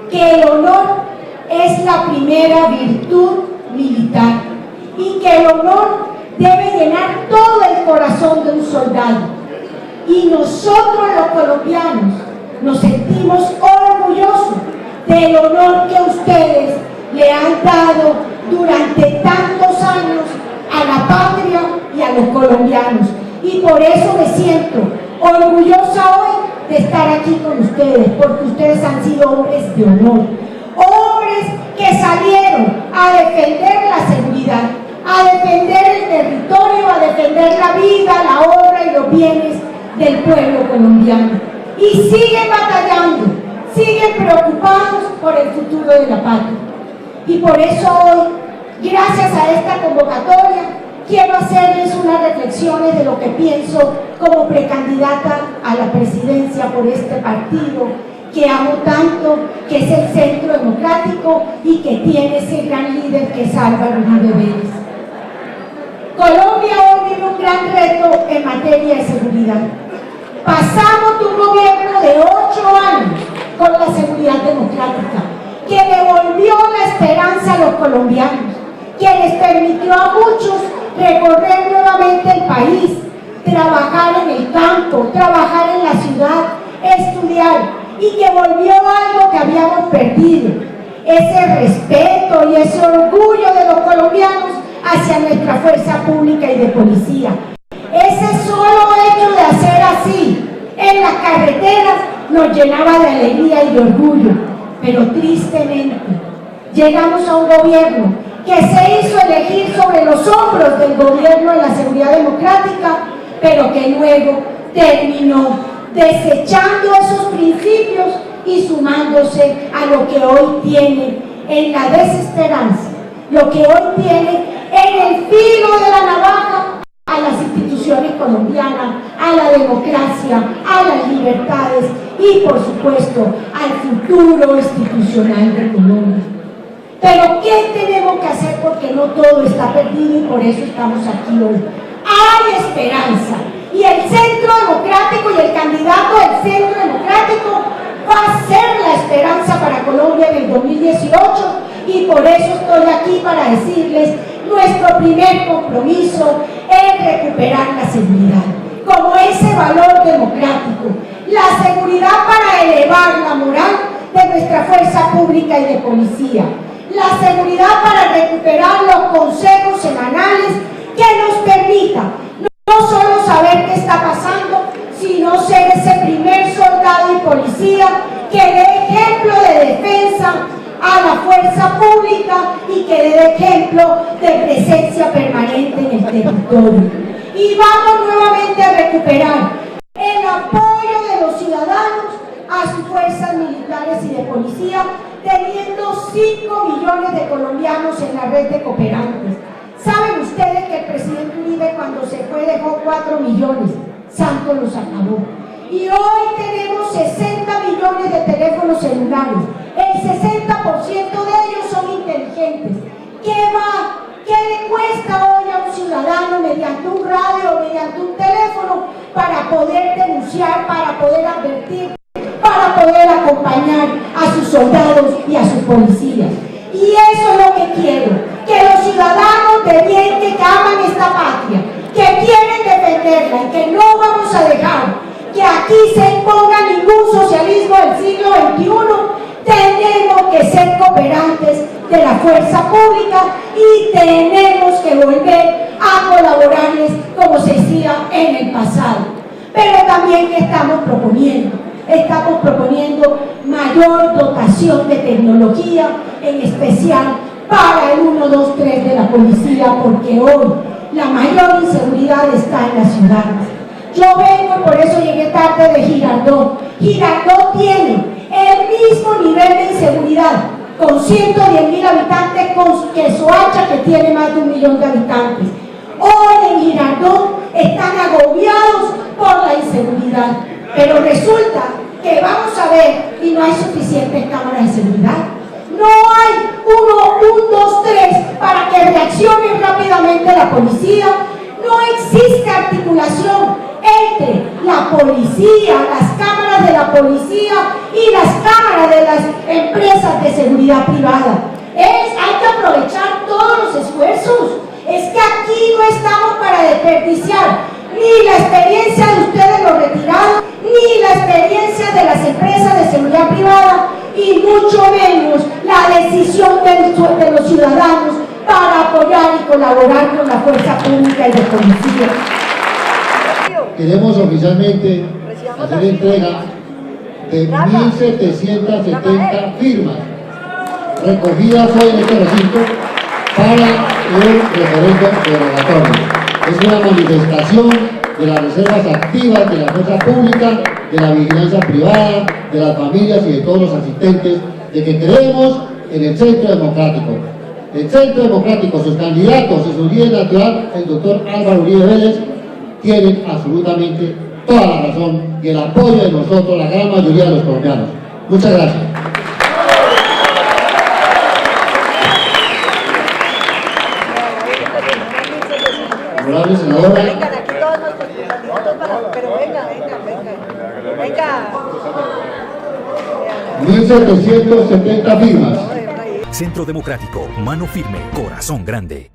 que el honor es la primera virtud militar y que el honor debe llenar todo el corazón de un soldado. Y nosotros los colombianos nos sentimos orgullosos del honor que ustedes le han dado durante tantos años a la patria y a los colombianos. Y por eso me siento orgullosa hoy de estar aquí con ustedes, porque ustedes han sido hombres de honor, hombres que salieron a defender la seguridad, a defender el territorio, a defender la vida, la obra y los bienes del pueblo colombiano. Y siguen batallando, siguen preocupados por el futuro de la patria. Y por eso hoy, gracias a esta convocatoria, quiero hacerles unas reflexiones de lo que pienso como precandidata a la presidencia por este partido que amo tanto, que es el Centro Democrático y que tiene ese gran líder que es Álvaro Uribe Vélez. Colombia hoy vive un gran reto en materia de seguridad. Pasamos de un gobierno de 8 años con la seguridad democrática, que devolvió la esperanza a los colombianos, que les permitió a muchos recorrer nuevamente el país, trabajar en el campo, trabajar en la ciudad, estudiar, y que volvió algo que habíamos perdido, ese respeto y ese orgullo de los colombianos hacia nuestra fuerza pública y de policía. Ese solo hecho de hacer así en las carreteras nos llenaba de alegría y de orgullo, pero tristemente llegamos a un gobierno que se hizo elegir sobre los hombros del gobierno de la seguridad democrática, pero que luego terminó desechando esos principios y sumándose a lo que hoy tiene en la desesperanza, lo que hoy tiene en el filo de la navaja a las instituciones colombianas, a la democracia, a las libertades y por supuesto al futuro institucional de Colombia. Pero ¿qué tenemos que hacer? Porque no todo está perdido y por eso estamos aquí hoy. Hay esperanza y el Centro Democrático y el candidato del Centro Democrático va a ser la esperanza para Colombia en el 2018 y por eso estoy aquí para decirles nuestro primer compromiso es recuperar la seguridad como ese valor democrático, la seguridad para elevar la moral de nuestra fuerza pública y de policía, la seguridad para recuperar los consejos semanales que nos permita no solo saber qué está pasando, sino ser ese primer soldado y policía que dé ejemplo de defensa a la fuerza pública y que dé ejemplo de presencia permanente en el territorio. Y vamos nuevamente a recuperar en la policía, teniendo 5 millones de colombianos en la red de cooperantes. ¿Saben ustedes que el presidente Uribe cuando se fue dejó 4 millones? Santos los acabó. Y hoy tenemos 60 millones de teléfonos celulares. El 60% de ellos son inteligentes. ¿Qué le cuesta hoy a un ciudadano mediante un radio o mediante un teléfono para poder denunciar, para poder advertir, para poder acompañar a sus soldados y a sus policías? Y eso es lo que quiero, que los ciudadanos de bien que aman esta patria, que quieren defenderla y que no vamos a dejar que aquí se imponga ningún socialismo del siglo XXI, tenemos que ser cooperantes de la fuerza pública y tenemos que volver a colaborarles como se hacía en el pasado. Pero también que estamos proponiendo mayor dotación de tecnología, en especial para el 123 de la policía, porque hoy la mayor inseguridad está en las ciudades. Yo vengo y por eso llegué tarde de Girardot. Girardot tiene el mismo nivel de inseguridad con 110.000 habitantes que Soacha, que tiene más de 1 millón de habitantes. Hoy en Girardot están agobiados por la inseguridad, pero resulta que vamos a ver y no hay suficientes cámaras de seguridad. No hay 1, 2, 3 para que reaccione rápidamente la policía. No existe articulación entre la policía, las cámaras de la policía y las cámaras de las empresas de seguridad privada. Hay que aprovechar todos los esfuerzos. Es que aquí no estamos para desperdiciar ni la experiencia de ustedes los retirados, ni la experiencia de las empresas de seguridad privada, y mucho menos la decisión de los ciudadanos para apoyar y colaborar con la fuerza pública y de policía. Queremos oficialmente hacer entrega de 1.770 firmas recogidas hoy en este recinto para el referéndum derogatorio. Es una manifestación de las reservas activas de la fuerza pública, de la vigilancia privada, de las familias y de todos los asistentes, de que creemos en el Centro Democrático. El Centro Democrático, sus candidatos y su líder natural, el doctor Álvaro Uribe Vélez, tienen absolutamente toda la razón y el apoyo de nosotros, la gran mayoría de los colombianos. Muchas gracias. Honorable senadora. Vengan aquí todos nuestros candidatos pero venga. 1.770 firmas. Centro Democrático, mano firme, corazón grande.